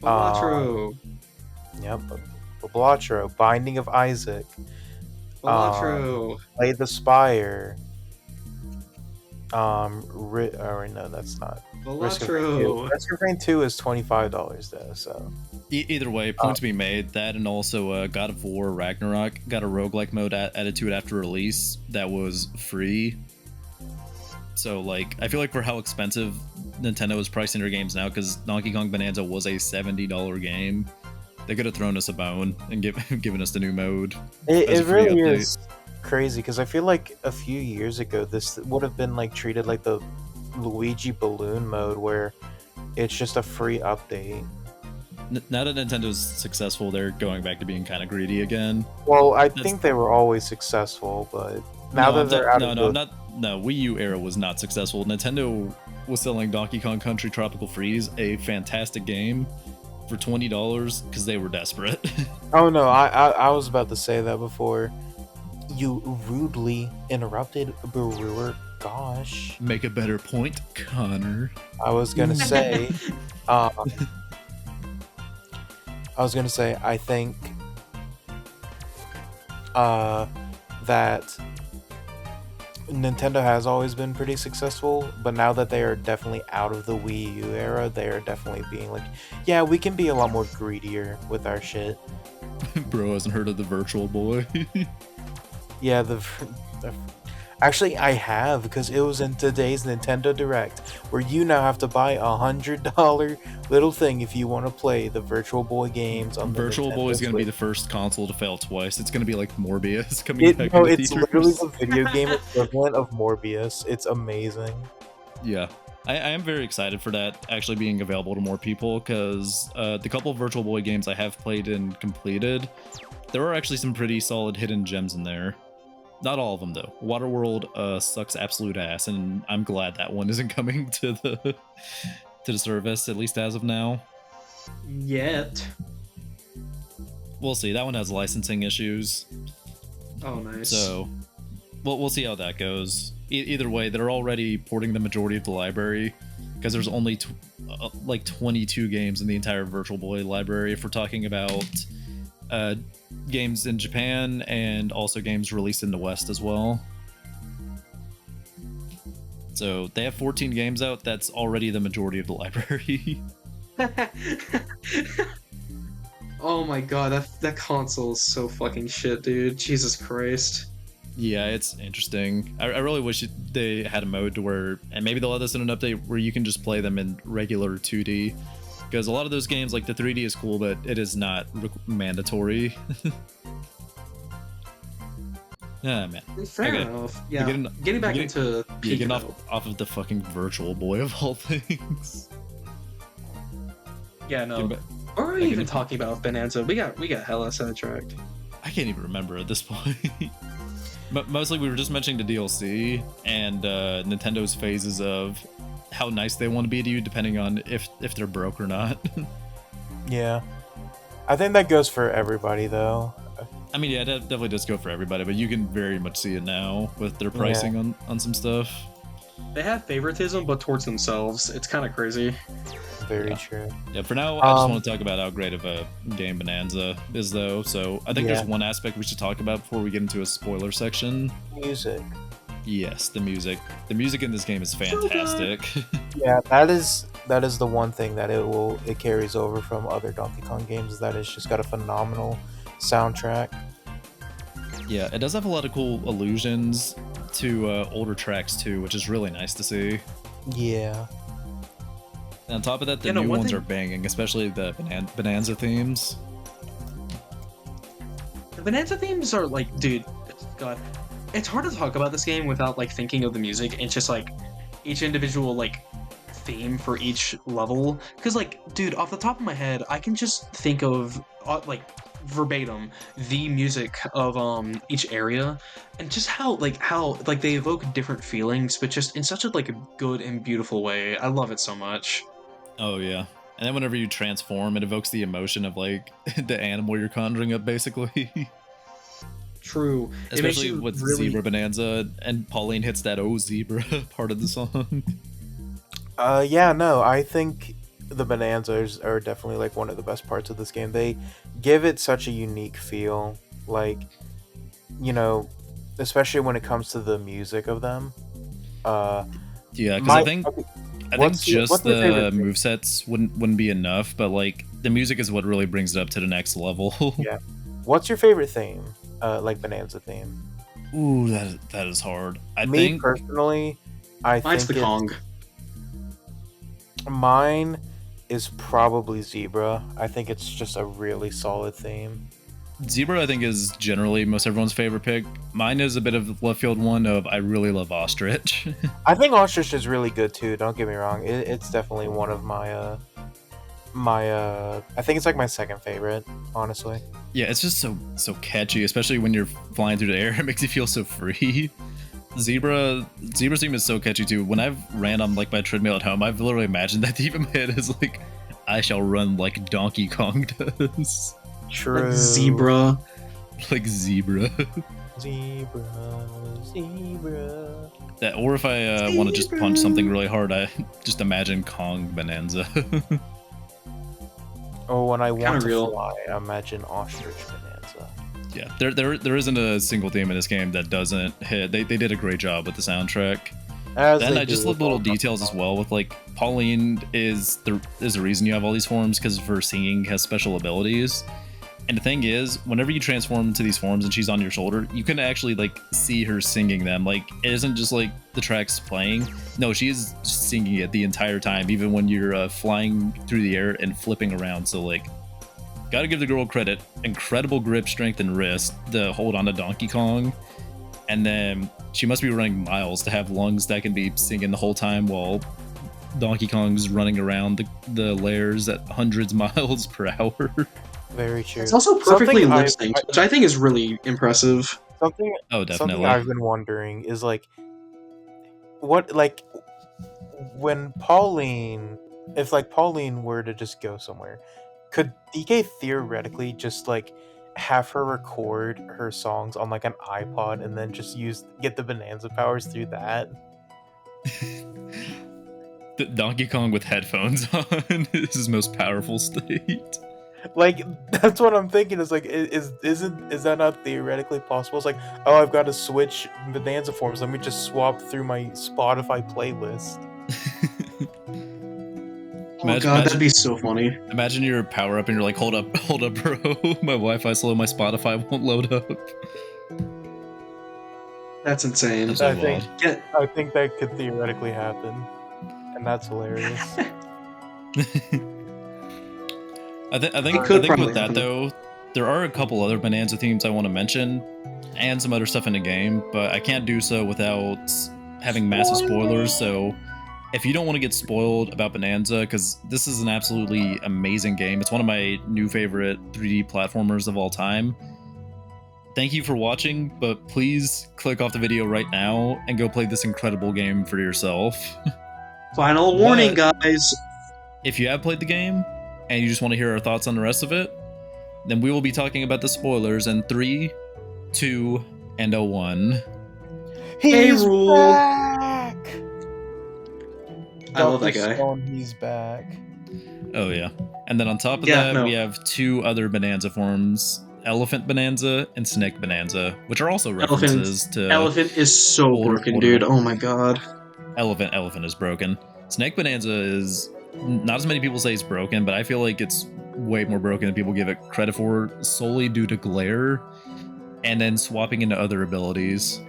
Speaker 1: Balatro.
Speaker 3: Yep, Balatro. Binding of Isaac.
Speaker 1: Balatro.
Speaker 3: Slay the Spire. No, that's not.
Speaker 1: Balatro.
Speaker 3: Risk of Rain 2 is $25 though, so.
Speaker 2: Either way, point to be made. That, and also God of War Ragnarok got a roguelike mode added to it after release that was free. So, like, I feel like for how expensive Nintendo is pricing their games now, because Donkey Kong Bonanza was a $70 game, they could have thrown us a bone and given us the new mode.
Speaker 3: It really is crazy, because I feel like a few years ago this would have been like treated like the Luigi Balloon mode, where it's just a free update.
Speaker 2: Now that Nintendo's successful, they're going back to being kind of greedy again.
Speaker 3: Well, I think they were always successful, but now that they're out of the...
Speaker 2: No, Wii U era was not successful. Nintendo was selling Donkey Kong Country Tropical Freeze, a fantastic game, for $20 because they were desperate.
Speaker 3: Oh no, I was about to say that before you rudely interrupted, Brewer. Gosh.
Speaker 2: Make a better point, Connor.
Speaker 3: I was gonna say, I think that Nintendo has always been pretty successful, but now that they are definitely out of the Wii U era, they are definitely being like, yeah, we can be a lot more greedier with our shit.
Speaker 2: Bro hasn't heard of the Virtual Boy.
Speaker 3: Yeah, actually, I have, because it was in today's Nintendo Direct, where you now have to buy $100 little thing if you want to play the Virtual Boy games on the
Speaker 2: Virtual Boy is going to be the first console to fail twice. It's going to be like Morbius coming back.
Speaker 3: It's literally the video game equivalent of Morbius. It's amazing.
Speaker 2: Yeah, I am very excited for that actually being available to more people because the couple of Virtual Boy games I have played and completed, there are actually some pretty solid hidden gems in there. Not all of them though. Waterworld sucks absolute ass, and I'm glad that one isn't coming to the service, at least as of now.
Speaker 1: Yet.
Speaker 2: We'll see. That one has licensing issues,
Speaker 1: Oh, nice.
Speaker 2: so we'll see how that goes. Either way, they're already porting the majority of the library because there's only like 22 games in the entire Virtual Boy library if we're talking about games in Japan and also games released in the West as well. So they have 14 games out. That's already the majority of the library.
Speaker 1: Oh my god, that console is so fucking shit, dude. Jesus Christ.
Speaker 2: Yeah, it's interesting. I really wish they had a mode to where, and maybe they'll let us in an update where you can just play them in regular 2D. Because a lot of those games, like the 3D is cool, but it is not mandatory. Yeah, man.
Speaker 1: Fair
Speaker 2: Okay.
Speaker 1: enough. Yeah.
Speaker 2: Getting
Speaker 1: Getting back into
Speaker 2: getting
Speaker 1: Peekaboo.
Speaker 2: off of the fucking Virtual Boy of all things.
Speaker 1: Yeah, no.
Speaker 2: Getting ba-
Speaker 1: What were we
Speaker 2: back
Speaker 1: even
Speaker 2: into-
Speaker 1: talking about Bonanza? We got hella sidetracked.
Speaker 2: I can't even remember at this point. But mostly we were just mentioning the DLC and Nintendo's phases of how nice they want to be to you depending on if they're broke or not.
Speaker 3: Yeah. I think that goes for everybody, though.
Speaker 2: I mean, yeah, that definitely does go for everybody, but you can very much see it now with their pricing on some stuff.
Speaker 1: They have favoritism, but towards themselves. It's kind of crazy.
Speaker 3: Very
Speaker 2: Yeah.
Speaker 3: true.
Speaker 2: Yeah, for now, I just
Speaker 3: Um,
Speaker 2: want to talk about how great of a game Bonanza is, though. So I think
Speaker 3: Yeah.
Speaker 2: there's one aspect we should talk about before we get into a spoiler section.
Speaker 3: Music.
Speaker 2: Yes, the music. The music in this game is fantastic.
Speaker 3: Yeah, that is the one thing that it carries over from other Donkey Kong games, is that it's just got a phenomenal soundtrack.
Speaker 2: Yeah, it does have a lot of cool allusions to older tracks too, which is really nice to see.
Speaker 3: Yeah.
Speaker 2: And on top of that, the
Speaker 1: Yeah, no,
Speaker 2: new
Speaker 1: one
Speaker 2: ones
Speaker 1: thing-
Speaker 2: are banging, especially the Bonanza themes.
Speaker 1: The Bonanza themes are like, dude, God, it's hard to talk about this game without like thinking of the music. It's just like each individual like theme for each level. Because like, dude, off the top of my head, I can just think of like verbatim the music of each area, and just how they evoke different feelings, but just in such a like a good and beautiful way. I love it so much.
Speaker 2: Oh yeah. And then whenever you transform, it evokes the emotion of like the animal you're conjuring up, basically.
Speaker 1: True. It makes
Speaker 2: Especially
Speaker 1: you
Speaker 2: with
Speaker 1: really
Speaker 2: Zebra Bonanza, and Pauline hits that "Oh Zebra" part of the song.
Speaker 3: Yeah, no, I think the Bonanzas are definitely like one of the best parts of this game. They give it such a unique feel, like, you know, especially when it comes to the music of them.
Speaker 2: Yeah, because
Speaker 3: My-
Speaker 2: I think
Speaker 3: okay,
Speaker 2: just
Speaker 3: what's your
Speaker 2: the
Speaker 3: favorite thing?
Speaker 2: movesets wouldn't be enough, but like the music is what really brings it up to the next level.
Speaker 3: Yeah. What's your favorite theme? Like Bonanza theme?
Speaker 2: Ooh, that is hard. I
Speaker 3: Me
Speaker 2: think
Speaker 3: personally, I
Speaker 1: mine's
Speaker 3: think
Speaker 1: the Kong.
Speaker 3: mine is probably Zebra. I think it's just a really solid theme.
Speaker 2: Zebra, I think, is generally most everyone's favorite pick. Mine is a bit of left field one of I really love Ostrich.
Speaker 3: I think Ostrich is really good too. Don't get me wrong. It's definitely one of my I think it's like my second favorite, honestly.
Speaker 2: Yeah, it's just so catchy, especially when you're flying through the air. It makes you feel so free. Zebra's theme is so catchy too. When I've ran on like my treadmill at home, I've literally imagined that theme in my head is like, I shall run like Donkey Kong does.
Speaker 3: True.
Speaker 1: Like Zebra.
Speaker 2: Like Zebra.
Speaker 3: Zebra.
Speaker 2: That, or if I want to just punch something really hard, I just imagine Kong Bonanza.
Speaker 3: Oh, when I want to
Speaker 1: real.
Speaker 3: fly, I imagine Ostrich Bonanza.
Speaker 2: Yeah, there isn't a single theme in this game that doesn't hit. They did a great job with the soundtrack.
Speaker 3: As
Speaker 2: And
Speaker 3: they
Speaker 2: I
Speaker 3: do
Speaker 2: just
Speaker 3: with
Speaker 2: love little
Speaker 3: all Donkey
Speaker 2: details as
Speaker 3: Kong.
Speaker 2: well. With like Pauline is the reason you have all these forms, because her singing has special abilities. And the thing is, whenever you transform into these forms and she's on your shoulder, you can actually like see her singing them. Like it isn't just like the track's playing. No, she is singing it the entire time, even when you're flying through the air and flipping around. So like, gotta give the girl credit. Incredible grip, strength, and wrist to hold on to Donkey Kong. And then she must be running miles to have lungs that can be singing the whole time while Donkey Kong's running around the layers at hundreds miles per hour.
Speaker 3: Very true.
Speaker 1: It's also perfectly
Speaker 3: Something
Speaker 1: lip synced, which I think is really impressive.
Speaker 3: Something
Speaker 2: Oh,
Speaker 3: something
Speaker 2: definitely.
Speaker 3: I've been wondering is like, what like when Pauline, if like Pauline were to just go somewhere, could DK theoretically just like have her record her songs on like an iPod and then just get the Bonanza powers through that?
Speaker 2: Donkey Kong with headphones on is his most powerful state.
Speaker 3: Like that's what I'm thinking. Is like, is that not theoretically possible? It's like, oh, I've got to switch Bonanza forms. Let me just swap through my Spotify playlist.
Speaker 1: Oh god, that'd be so funny.
Speaker 2: Imagine you're power up and you're like, hold up, bro. My Wi-Fi slow, my Spotify won't load up.
Speaker 1: That's insane.
Speaker 2: That's so
Speaker 3: I think
Speaker 2: wild.
Speaker 3: I think that could theoretically happen, and that's hilarious.
Speaker 2: I think
Speaker 1: probably
Speaker 2: with that
Speaker 1: happen.
Speaker 2: though, there are a couple other Bonanza themes I want to mention, and some other stuff in the game, but I can't do so without having massive spoilers. So if you don't want to get spoiled about Bonanza, because this is an absolutely amazing game, it's one of my new favorite 3D platformers of all time. Thank you for watching, but please click off the video right now and go play this incredible game for yourself.
Speaker 1: Final warning, guys.
Speaker 2: If you have played the game and you just want to hear our thoughts on the rest of it, then we will be talking about the spoilers in 3, 2, and a 1.
Speaker 3: He's
Speaker 1: Rule.
Speaker 3: back!
Speaker 1: I love that guy.
Speaker 3: He's back.
Speaker 2: Oh yeah. And then on top of that, we have 2 other Bonanza forms, Elephant Bonanza and Snake Bonanza, which are also references to...
Speaker 1: Elephant is so broken, dude. Oh my god.
Speaker 2: Elephant is broken. Snake Bonanza is... Not as many people say it's broken, but I feel like it's way more broken than people give it credit for, solely due to glare and then swapping into other abilities.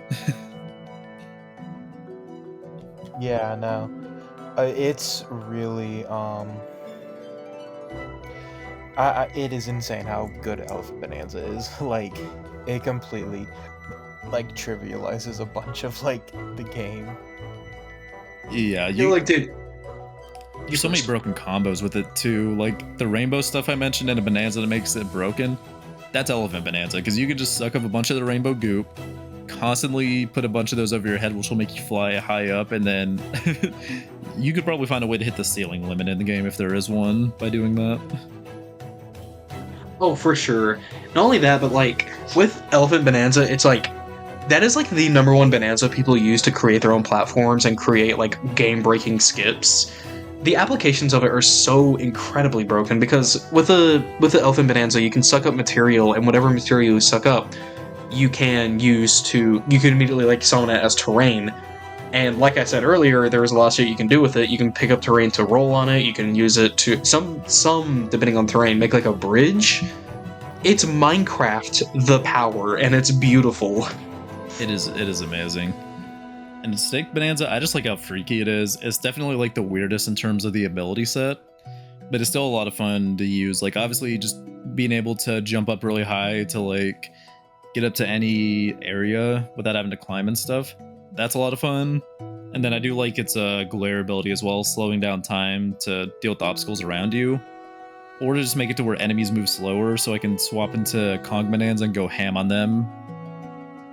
Speaker 3: Yeah, no. It's really it is insane how good Elephant Bonanza is. Like, it completely like trivializes a bunch of like the game.
Speaker 2: Yeah,
Speaker 1: You're like, dude.
Speaker 2: There's so many broken combos with it too. Like the rainbow stuff I mentioned in a Bonanza that makes it broken. That's Elephant Bonanza, because you can just suck up a bunch of the rainbow goop, constantly put a bunch of those over your head, which will make you fly high up, and then you could probably find a way to hit the ceiling limit in the game if there is one by doing that.
Speaker 1: Oh, for sure. Not only that, but like with Elephant Bonanza, it's like that is like the #1 Bonanza people use to create their own platforms and create like game-breaking skips. The applications of it are so incredibly broken because with the Elephant Bonanza, you can suck up material, and whatever material you suck up, you can immediately like summon it as terrain. And like I said earlier, there is a lot of shit you can do with it. You can pick up terrain to roll on it. You can use it to some depending on terrain, make like a bridge. It's Minecraft the power, and it's beautiful.
Speaker 2: It is amazing. And Snake Bonanza, I just like how freaky it is. It's definitely like the weirdest in terms of the ability set, but it's still a lot of fun to use. Like obviously just being able to jump up really high to like get up to any area without having to climb and stuff. That's a lot of fun. And then I do like its glare ability as well, slowing down time to deal with the obstacles around you. Or to just make it to where enemies move slower so I can swap into Kong Bonanza and go ham on them.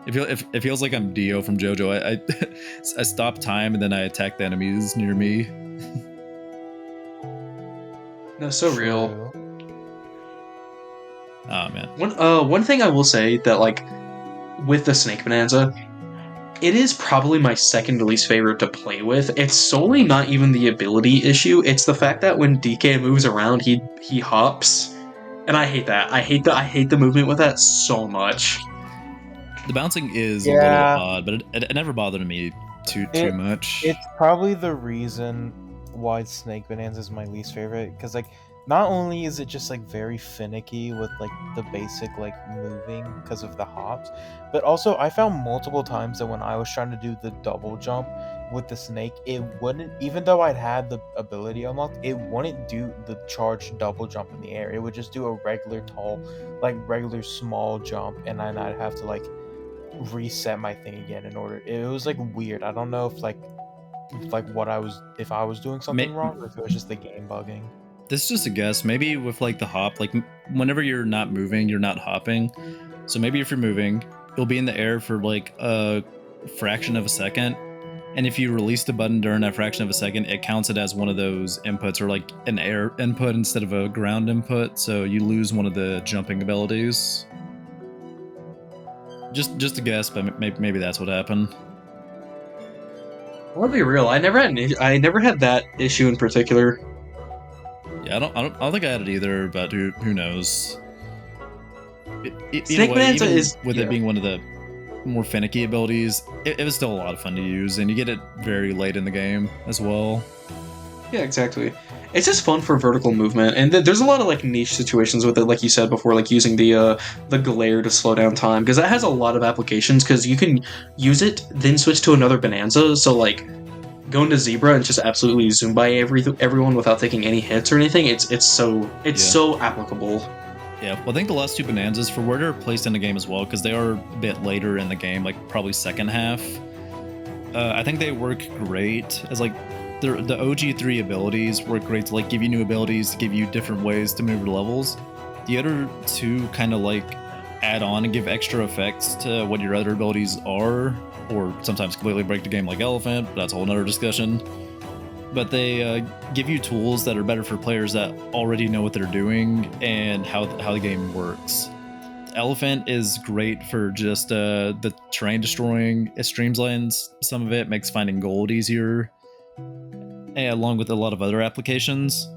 Speaker 2: It feels like I'm Dio from JoJo. I stop time and then I attack the enemies near me.
Speaker 1: No, so real.
Speaker 2: Oh man.
Speaker 1: One thing I will say that like with the Snake Bonanza, it is probably my second least favorite to play with. It's solely not even the ability issue. It's the fact that when DK moves around, he hops, and I hate that. I hate the movement with that so much.
Speaker 2: The bouncing is a little odd, but it never bothered me too much.
Speaker 3: It's probably the reason why Snake Bonanza is my least favorite, because like not only is it just like very finicky with like the basic like moving because of the hops, but also I found multiple times that when I was trying to do the double jump with the snake, it wouldn't, even though I'd had the ability unlocked, it wouldn't do the charged double jump in the air. It would just do a regular regular small jump, and then I'd have to like reset my thing again in order. It was like weird. I don't know if like like what I was, if I was doing something
Speaker 2: May-
Speaker 3: wrong, or if it was just the game bugging.
Speaker 2: This is just a guess. Maybe with like the hop, like whenever you're not moving, you're not hopping. So maybe if you're moving, you'll be in the air for like a fraction of a second. And if you release the button during that fraction of a second, it counts it as one of those inputs, or like an air input instead of a ground input. So you lose one of the jumping abilities. Just a guess, but maybe that's what happened.
Speaker 1: I'll be real. I never had that issue in particular.
Speaker 2: Yeah, I don't think I had it either, but who knows? Either
Speaker 1: Snake
Speaker 2: way,
Speaker 1: Bonanza
Speaker 2: even
Speaker 1: is
Speaker 2: with
Speaker 1: yeah.
Speaker 2: it being one of the more finicky abilities, it was still a lot of fun to use, and you get it very late in the game as well.
Speaker 1: Yeah, exactly. It's just fun for vertical movement, and there's a lot of like niche situations with it, like you said before, like using the glare to slow down time, because that has a lot of applications. Because you can use it, then switch to another Bonanza. So like go into Zebra and just absolutely zoom by everyone without taking any hits or anything. It's so applicable.
Speaker 2: Yeah, well, I think the last two Bonanzas, for where they're placed in the game as well, because they are a bit later in the game, like probably second half. I think they work great as like the OG3 abilities work great to like give you new abilities, to give you different ways to move your levels. The other two kind of like add on and give extra effects to what your other abilities are, or sometimes completely break the game, like Elephant. But that's a whole nother discussion. But they give you tools that are better for players that already know what they're doing and how the game works. Elephant is great for just the terrain destroying. It streamlines some of it, makes finding gold easier, along with a lot of other applications.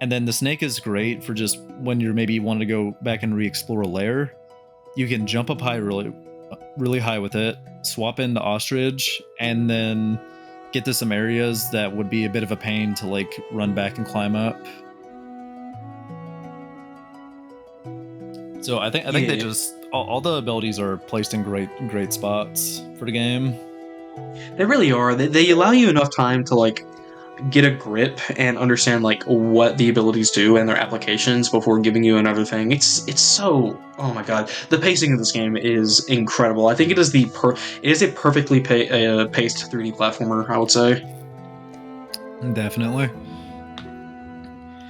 Speaker 2: And then the snake is great for just when you're maybe wanting to go back and re-explore a lair. You can jump up high, really high with it, swap into ostrich, and then get to some areas that would be a bit of a pain to like run back and climb up. So I think they just all the abilities are placed in great spots for the game.
Speaker 1: They really are. They allow you enough time to like get a grip and understand like what the abilities do and their applications before giving you another thing. It's so, oh my god, the pacing of this game is incredible. I think it is it is a perfectly paced 3D platformer, I would say.
Speaker 2: Definitely.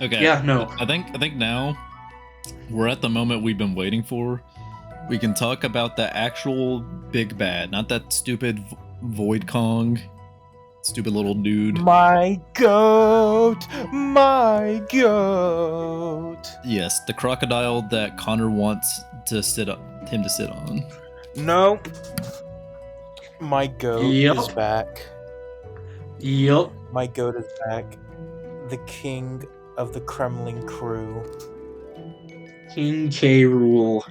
Speaker 2: Okay.
Speaker 1: Yeah, no.
Speaker 2: I think now we're at the moment we've been waiting for. We can talk about the actual big bad, not that stupid Void Kong. Stupid little dude.
Speaker 3: My goat! My goat!
Speaker 2: Yes, the crocodile that Connor wants to him to sit on.
Speaker 3: No. My goat
Speaker 1: Yep.
Speaker 3: is back.
Speaker 1: Yep.
Speaker 3: My goat is back. The king of the Kremlin crew.
Speaker 1: King K. Rool.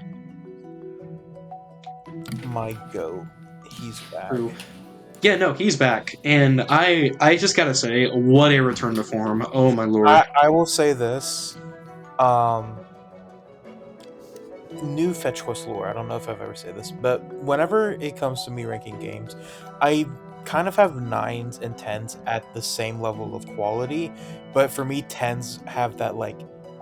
Speaker 3: My goat. He's back.
Speaker 1: True. Yeah, no, he's back, and I just gotta say, what a return to form! Oh my lord!
Speaker 3: I will say this, new fetch quest lore. I don't know if I've ever said this, but whenever it comes to me ranking games, I kind of have 9s and 10s at the same level of quality, but for me 10s have that like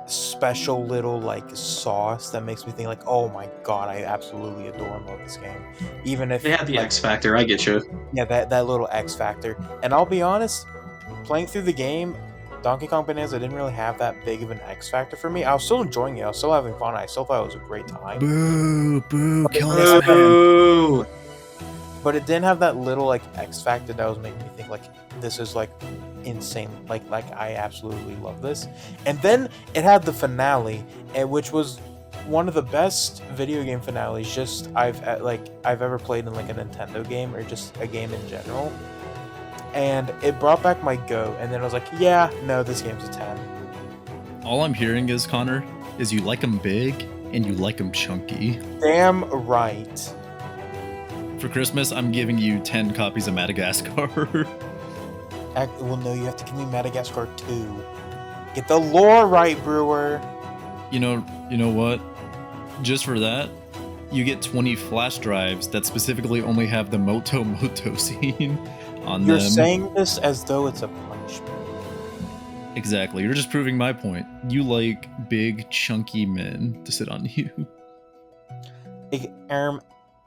Speaker 3: special little like sauce that makes me think like, oh my god, I absolutely adore and love this game, even if
Speaker 1: They have the
Speaker 3: like,
Speaker 1: X factor. I get you.
Speaker 3: yeah, that little X factor. And I'll be honest, playing through the game, Donkey Kong Bananza didn't really have that big of an X factor for me. I was still enjoying it. I was still having fun. I still thought it was a great time.
Speaker 2: Boo, kill this man.
Speaker 1: Ooh.
Speaker 3: But it didn't have that little like X factor that was making me think like this is like insane. Like I absolutely love this. And then it had the finale, which was one of the best video game finales I've ever played in like a Nintendo game or just a game in general. And it brought back my goat, and then I was like, yeah, no, this game's a 10.
Speaker 2: All I'm hearing is, Connor, is you like them big and you like them chunky.
Speaker 3: Damn right.
Speaker 2: For Christmas, I'm giving you 10 copies of Madagascar.
Speaker 3: Well, no, you have to give me Madagascar 2. Get the lore right, Brewer.
Speaker 2: You know what? Just for that, you get 20 flash drives that specifically only have the Moto scene on
Speaker 3: You're
Speaker 2: them.
Speaker 3: saying this as though it's a punishment.
Speaker 2: Exactly. You're just proving my point. You like big, chunky men to sit on you.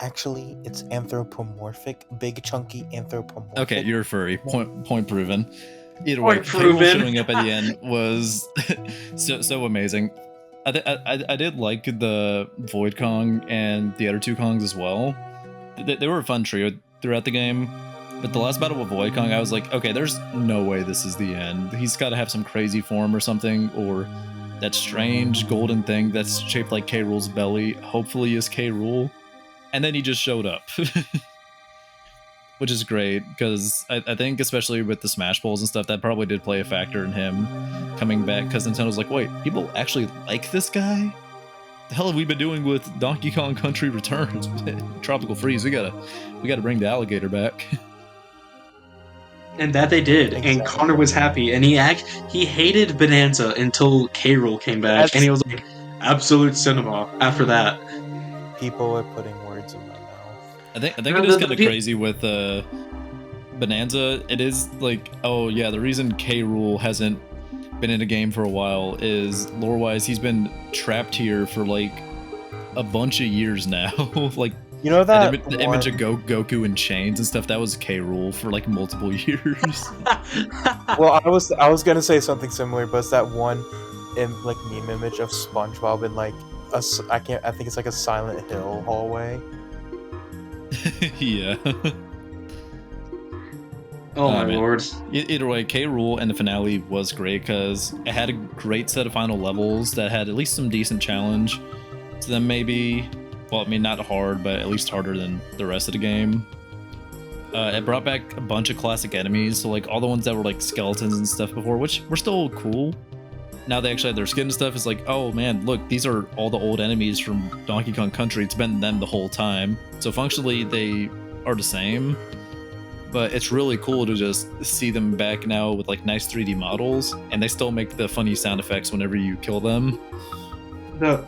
Speaker 3: Actually, it's anthropomorphic, big chunky anthropomorphic.
Speaker 2: Okay, you're a furry. Point proven. Either way,
Speaker 1: Point
Speaker 2: K. Rool
Speaker 1: proven.
Speaker 2: showing up at the end was so amazing. I did like the Void Kong and the other two Kongs as well. They were a fun trio throughout the game. But the last battle with Void Kong, I was like, okay, there's no way this is the end. He's got to have some crazy form or something, or that strange golden thing that's shaped like K. Rool's belly. Hopefully is K. Rool. And then he just showed up. Which is great, because I think especially with the Smash Bowls and stuff, that probably did play a factor in him coming back, because Nintendo's like, wait, people actually like this guy? The hell have we been doing with Donkey Kong Country Returns? Tropical Freeze, we gotta bring the alligator back.
Speaker 1: And that they did,
Speaker 3: Exactly.
Speaker 1: and Connor was happy, and he hated Bonanza until K. Rool came back, and he was like, absolute cinema after that.
Speaker 3: People are putting words in my mouth.
Speaker 2: I think
Speaker 1: No,
Speaker 2: it is
Speaker 1: the-
Speaker 2: kind of
Speaker 1: the-
Speaker 2: crazy with Bonanza. It is like, oh yeah, the reason K. Rool hasn't been in a game for a while is lore-wise he's been trapped here for like a bunch of years now. Like
Speaker 3: You know that
Speaker 2: the image of Goku in chains and stuff, that was K. Rool for like multiple years.
Speaker 3: Well, I was gonna say something similar, but it's that one like meme image of SpongeBob in like I think it's like a Silent Hill hallway.
Speaker 2: Yeah.
Speaker 1: Oh my
Speaker 2: man.
Speaker 1: lord.
Speaker 2: Either way, K. Rool and the finale was great because it had a great set of final levels that had at least some decent challenge to them. Maybe, well, I mean, not hard, but at least harder than the rest of the game. It brought back a bunch of classic enemies, so like all the ones that were like skeletons and stuff before, which were still cool. Now they actually have their skin and stuff. It's like, oh man, look, these are all the old enemies from Donkey Kong Country. It's been them the whole time. So functionally, they are the same. But it's really cool to just see them back now with like nice 3D models, and they still make the funny sound effects whenever you kill them.
Speaker 1: The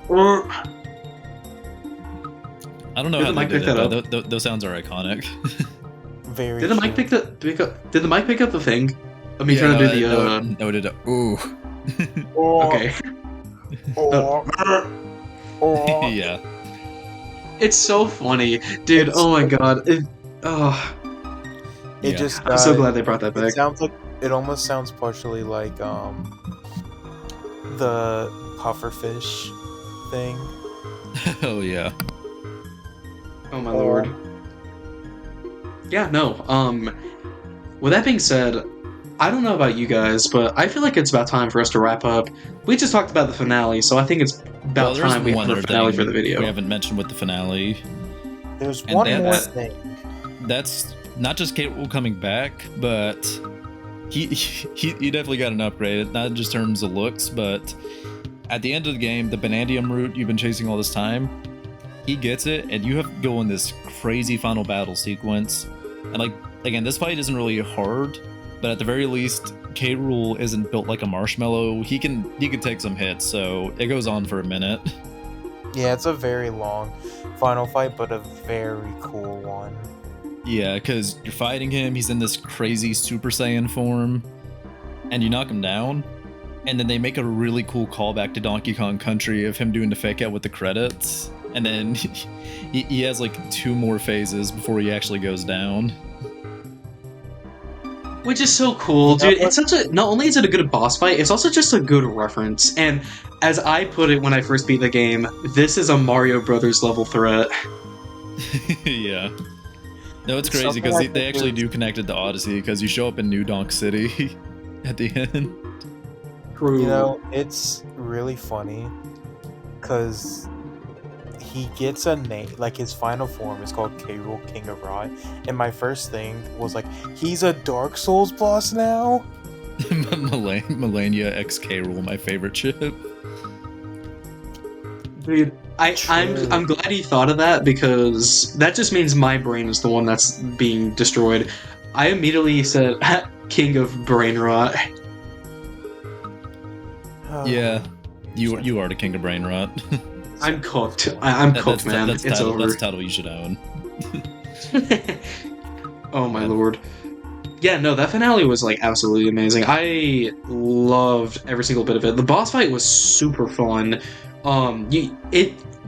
Speaker 2: I don't know
Speaker 1: Did
Speaker 2: how
Speaker 1: the
Speaker 2: they
Speaker 1: mic
Speaker 2: did
Speaker 1: pick
Speaker 2: it,
Speaker 1: that
Speaker 2: but those sounds are iconic.
Speaker 3: Very.
Speaker 1: did the mic
Speaker 3: true.
Speaker 1: did the mic pick up the thing? Of me trying to do the
Speaker 2: no, did it. Ooh.
Speaker 1: okay.
Speaker 2: Yeah.
Speaker 1: It's so funny, dude. Oh my god. It
Speaker 3: It
Speaker 2: Yeah.
Speaker 3: just.
Speaker 1: I'm so glad they brought that
Speaker 3: It
Speaker 1: back.
Speaker 3: sounds like it almost sounds partially like the pufferfish thing.
Speaker 2: Oh yeah.
Speaker 1: Oh my lord. Yeah, no. With that being said, I don't know about you guys, but I feel like it's about time for us to wrap up. We just talked about the finale, so I think it's about
Speaker 2: There's
Speaker 1: time we
Speaker 2: one
Speaker 1: have
Speaker 2: other
Speaker 1: a finale
Speaker 2: thing
Speaker 1: for the video.
Speaker 2: we haven't mentioned with the finale.
Speaker 3: There's
Speaker 2: And
Speaker 3: one
Speaker 2: that-
Speaker 3: more
Speaker 2: that-
Speaker 3: thing.
Speaker 2: That's not just Kate Rool coming back, but he definitely got an upgrade. Not just in terms of looks, but at the end of the game, the Banandium route you've been chasing all this time, he gets it, and you have to go in this crazy final battle sequence. And like again, this fight isn't really hard, but at the very least, K. Rool isn't built like a marshmallow. He can take some hits, so it goes on for a minute.
Speaker 3: Yeah, it's a very long final fight, but a very cool one.
Speaker 2: Yeah, because you're fighting him, he's in this crazy Super Saiyan form, and you knock him down, and then they make a really cool callback to Donkey Kong Country of him doing the fake out with the credits, and then he has like 2 more phases before he actually goes down.
Speaker 1: Which is so cool, dude. It's such a. Not only is it a good boss fight, it's also just a good reference. And as I put it when I first beat the game, this is a Mario Brothers level threat.
Speaker 2: Yeah. No, it's
Speaker 3: It's
Speaker 2: crazy
Speaker 3: something
Speaker 2: because
Speaker 3: I
Speaker 2: they
Speaker 3: think
Speaker 2: actually
Speaker 3: is-
Speaker 2: do connect it to Odyssey because you show up in New Donk City at the end.
Speaker 1: True.
Speaker 3: You know, it's really funny because he gets a name, like his final form is called K. Rool, King of Rye, and my first thing was like, he's a Dark Souls boss now?
Speaker 2: Melania XK Rule, my favorite chip.
Speaker 1: Dude, I'm
Speaker 3: True.
Speaker 1: glad you thought of that because that just means my brain is the one that's being destroyed. I immediately said King of Brain Rot.
Speaker 2: Yeah, you are the king of brain rot.
Speaker 1: I'm cooked. I'm cooked, man.
Speaker 2: That's
Speaker 1: It's
Speaker 2: title,
Speaker 1: over.
Speaker 2: That's a title you should own.
Speaker 1: Oh my
Speaker 2: Man.
Speaker 1: lord. Yeah, no, that finale was like absolutely amazing. I loved every single bit of it. The boss fight was super fun.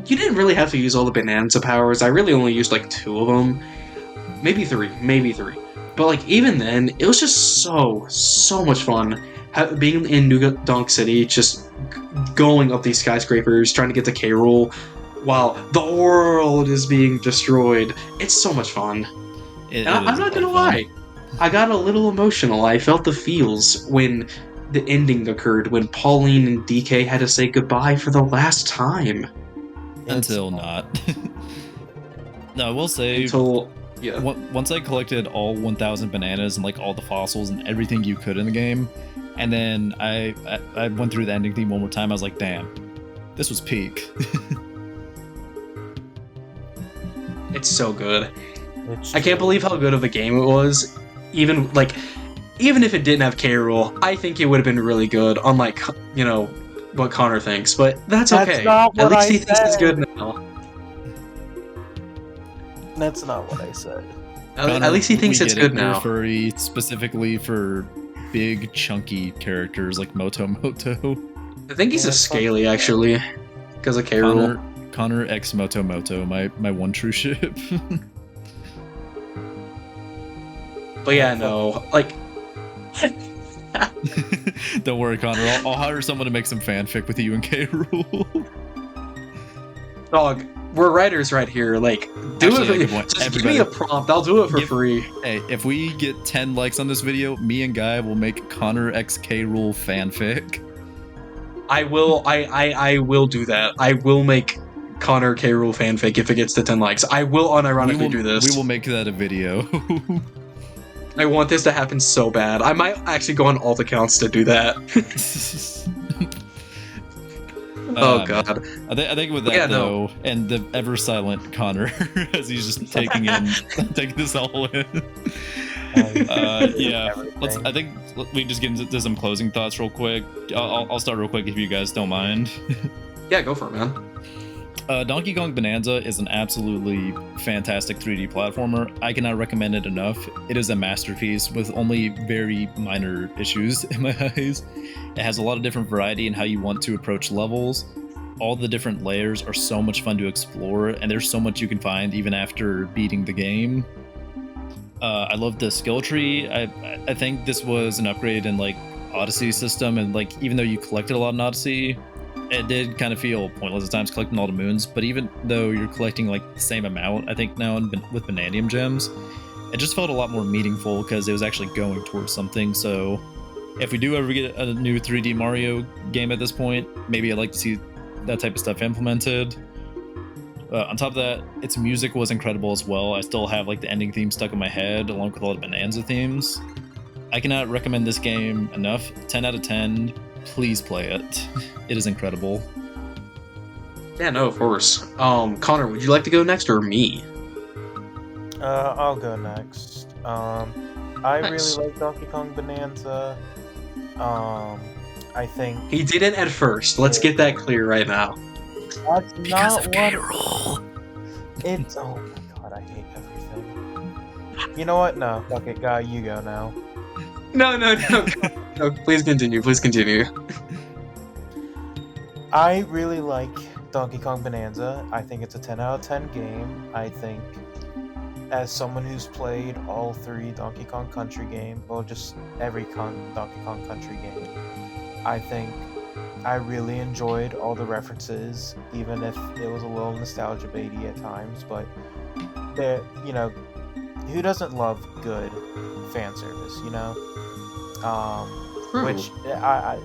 Speaker 1: you didn't really have to use all the Bonanza powers. I really only used like 2 of them, maybe 3, maybe 3. But like even then, it was just so much fun being in New Donk City, just going up these skyscrapers, trying to get to K. Rool, while the world is being destroyed. It's so much fun. And
Speaker 2: It
Speaker 1: I'm
Speaker 2: is a
Speaker 1: not
Speaker 2: lot
Speaker 1: gonna
Speaker 2: of fun.
Speaker 1: lie, I got a little emotional. I felt the feels when the ending occurred, when Pauline and DK had to say goodbye for the last time.
Speaker 3: It's
Speaker 2: Until not. No, I will say,
Speaker 1: Until, yeah.
Speaker 2: once I collected all 1,000 bananas and like all the fossils and everything you could in the game, and then I went through the ending theme one more time, I was like, damn, this was peak.
Speaker 1: It's so good.
Speaker 3: it's
Speaker 1: I can't
Speaker 3: true.
Speaker 1: believe how good of a game it was. Even like, even if it didn't have K. Rool, I think it would have been really good. Unlike what Connor thinks, but that's okay.
Speaker 3: not
Speaker 1: At
Speaker 3: what
Speaker 1: least
Speaker 3: I
Speaker 1: he thinks it's
Speaker 3: said.
Speaker 1: good now.
Speaker 3: That's not what I said.
Speaker 1: At least he thinks
Speaker 2: we
Speaker 1: it's
Speaker 2: get
Speaker 1: good
Speaker 2: it. You're
Speaker 1: now.
Speaker 2: furry specifically for big chunky characters like Moto Moto.
Speaker 1: I think he's
Speaker 3: Yeah,
Speaker 1: a
Speaker 3: fuck
Speaker 1: scaly
Speaker 3: yeah.
Speaker 1: actually, because of K. Rool.
Speaker 2: Connor X Moto Moto, my one true ship.
Speaker 1: But yeah, no, like.
Speaker 2: Don't worry, Connor. I'll hire someone to make some fanfic with you and K. Rool.
Speaker 1: Dog, we're writers right here. Like, do
Speaker 2: Actually,
Speaker 1: it.
Speaker 2: yeah, good point.
Speaker 1: Just
Speaker 2: Everybody,
Speaker 1: give me a prompt. I'll do it for
Speaker 2: give-
Speaker 1: free.
Speaker 2: Hey, if we get 10 likes on this video, me and Guy will make Connor X K. Rool fanfic.
Speaker 1: I will. I will do that. I will make Connor K. Rool fanfic if it gets to 10 likes. I will unironically do this.
Speaker 2: We will make that a video.
Speaker 1: I want this to happen so bad. I might actually go on alt accounts to do that. Oh god.
Speaker 2: I think with that
Speaker 1: Yeah,
Speaker 2: though,
Speaker 1: no.
Speaker 2: and the ever silent Connor as he's just taking this all in. Yeah, I think we just get into some closing thoughts real quick. I'll start real quick if you guys don't mind.
Speaker 1: Yeah, go for it, man.
Speaker 2: Donkey Kong Bananza is an absolutely fantastic 3D platformer. I cannot recommend it enough. It is a masterpiece with only very minor issues in my eyes. It has a lot of different variety in how you want to approach levels. All the different layers are so much fun to explore, and there's so much you can find even after beating the game. I love the skill tree. I think this was an upgrade in like Odyssey system, and like even though you collected a lot in Odyssey, it did kind of feel pointless at times collecting all the moons. But even though you're collecting like the same amount, I think now with Banandium gems, it just felt a lot more meaningful because it was actually going towards something. So if we do ever get a new 3D Mario game at this point, maybe I'd like to see that type of stuff implemented. On top of that, its music was incredible as well. I still have like the ending theme stuck in my head along with all the Bonanza themes. I cannot recommend this game enough. 10 out of 10. Please play it. It is incredible.
Speaker 1: Yeah, no, of course. Connor, would you like to go next or me?
Speaker 3: I'll go next. I
Speaker 1: Nice.
Speaker 3: really like Donkey Kong Bananza. I think
Speaker 1: He didn't at first. Let's get that clear right now.
Speaker 3: that's
Speaker 2: Because
Speaker 3: not
Speaker 2: of
Speaker 3: what
Speaker 2: K-Rool.
Speaker 3: it's. Oh my god, I hate everything. You know what? No, fuck it, Guy, you go now.
Speaker 1: No. No, please continue. Please continue.
Speaker 3: I really like Donkey Kong Bonanza. I think it's a 10 out of 10 game. I think, as someone who's played all 3 Donkey Kong Country games, well, just every Donkey Kong Country game, I think I really enjoyed all the references, even if it was a little nostalgia baity at times. But there, who doesn't love good fan service?
Speaker 1: True.
Speaker 3: Which I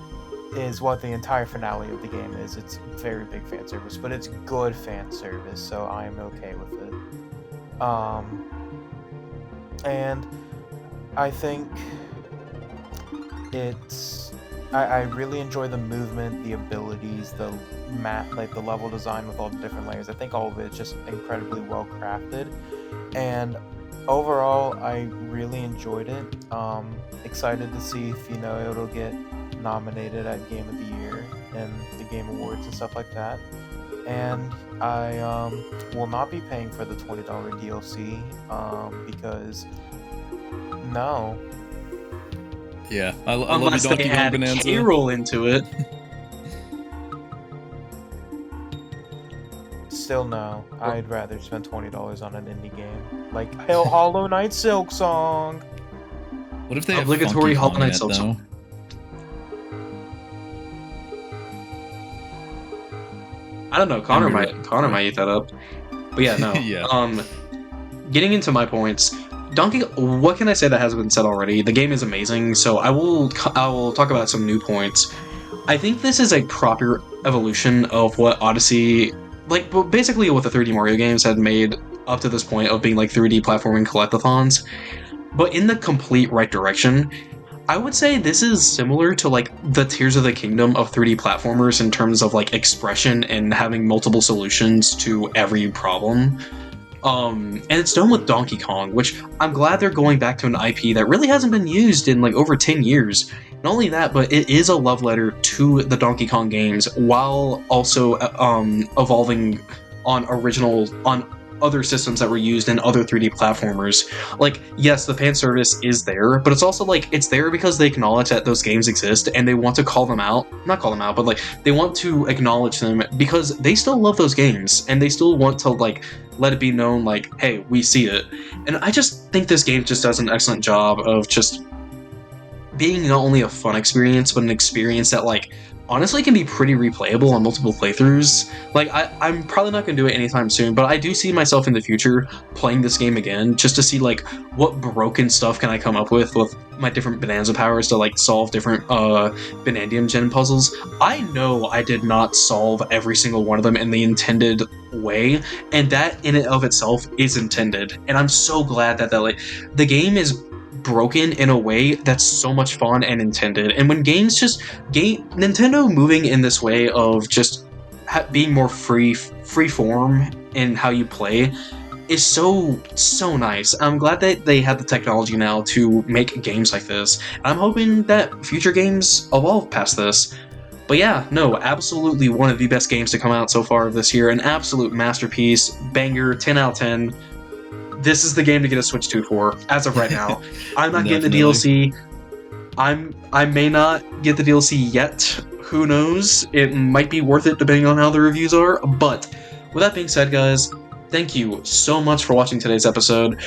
Speaker 3: is what the entire finale of the game is. It's very big fan service, but it's good fan service, so I'm okay with it. And I think it's I really enjoy the movement, the abilities, the map, like the level design with all the different layers. I think all of it is just incredibly well crafted, and overall, I really enjoyed it. Excited to see if it'll get nominated at Game of the Year and the Game Awards and stuff like that. And I will not be paying for the $20 DLC because no.
Speaker 2: Yeah, I love you,
Speaker 1: Unless
Speaker 2: Donkey
Speaker 1: they
Speaker 2: Kong
Speaker 1: add
Speaker 2: Bonanza.
Speaker 1: K-Rool into it.
Speaker 3: Still no. I'd rather spend $20 on an indie game like Hollow Knight Silk Song.
Speaker 2: What if they have
Speaker 1: Obligatory
Speaker 2: Funky
Speaker 1: Hollow
Speaker 2: Kong
Speaker 1: Knight
Speaker 2: in it,
Speaker 1: Silk
Speaker 2: though?
Speaker 1: Song. I don't know. Connor might eat that up. But yeah, no.
Speaker 2: Yeah.
Speaker 1: Getting into my points, what can I say that hasn't been said already? The game is amazing, so I will talk about some new points. I think this is a proper evolution of what Odyssey, like, basically what the 3D Mario games had made up to this point of being like 3D platforming collectathons, but in the complete right direction. I would say this is similar to like the Tears of the Kingdom of 3D platformers in terms of like expression and having multiple solutions to every problem. And it's done with Donkey Kong, which I'm glad they're going back to an IP that really hasn't been used in like over 10 years. Not only that, but it is a love letter to the Donkey Kong games while also evolving on other systems that were used in other 3D platformers. Like, yes, the fan service is there, but it's also like it's there because they acknowledge that those games exist and they want to call them out. Not call them out, but like they want to acknowledge them because they still love those games and they still want to like let it be known like, hey, we see it. And I just think this game just does an excellent job of just being not only a fun experience, but an experience that like honestly can be pretty replayable on multiple playthroughs. Like I'm probably not gonna do it anytime soon, but I do see myself in the future playing this game again just to see like what broken stuff can I come up with my different Bananza powers to like solve different Banandium Gen puzzles. I know I did not solve every single one of them in the intended way, and that in and of itself is intended. And I'm so glad that like the game is broken in a way that's so much fun and intended. And when games just Nintendo moving in this way of just being more free form in how you play is so nice. I'm glad that they have the technology now to make games like this. I'm hoping that future games evolve past this. But yeah, no, absolutely one of the best games to come out so far this year. An absolute masterpiece, banger, 10 out of 10. This is the game to get a Switch 2 for, as of right now. I'm not getting the DLC. I may not get the DLC yet. Who knows? It might be worth it depending on how the reviews are. But with that being said, guys, thank you so much for watching today's episode.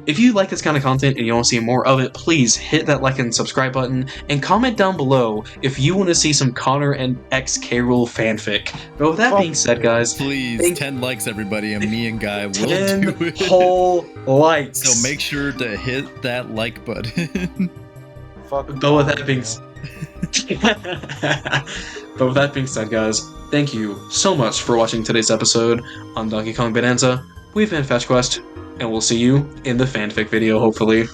Speaker 1: If you like this kind of content and you want to see more of it, please hit that like and subscribe button, and comment down below if you want to see some Connor and X K-Rool fanfic. But with that being said, guys,
Speaker 2: please, 10 likes, everybody, and me and Guy will
Speaker 1: 10
Speaker 2: do it.
Speaker 1: whole likes.
Speaker 2: So make sure to hit that like button.
Speaker 1: But with that being but with that being said, guys, thank you so much for watching today's episode on Donkey Kong Bananza. We've been Fetch Quest, and we'll see you in the fanfic video, hopefully.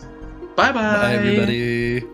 Speaker 1: Bye-bye!
Speaker 2: Bye, everybody!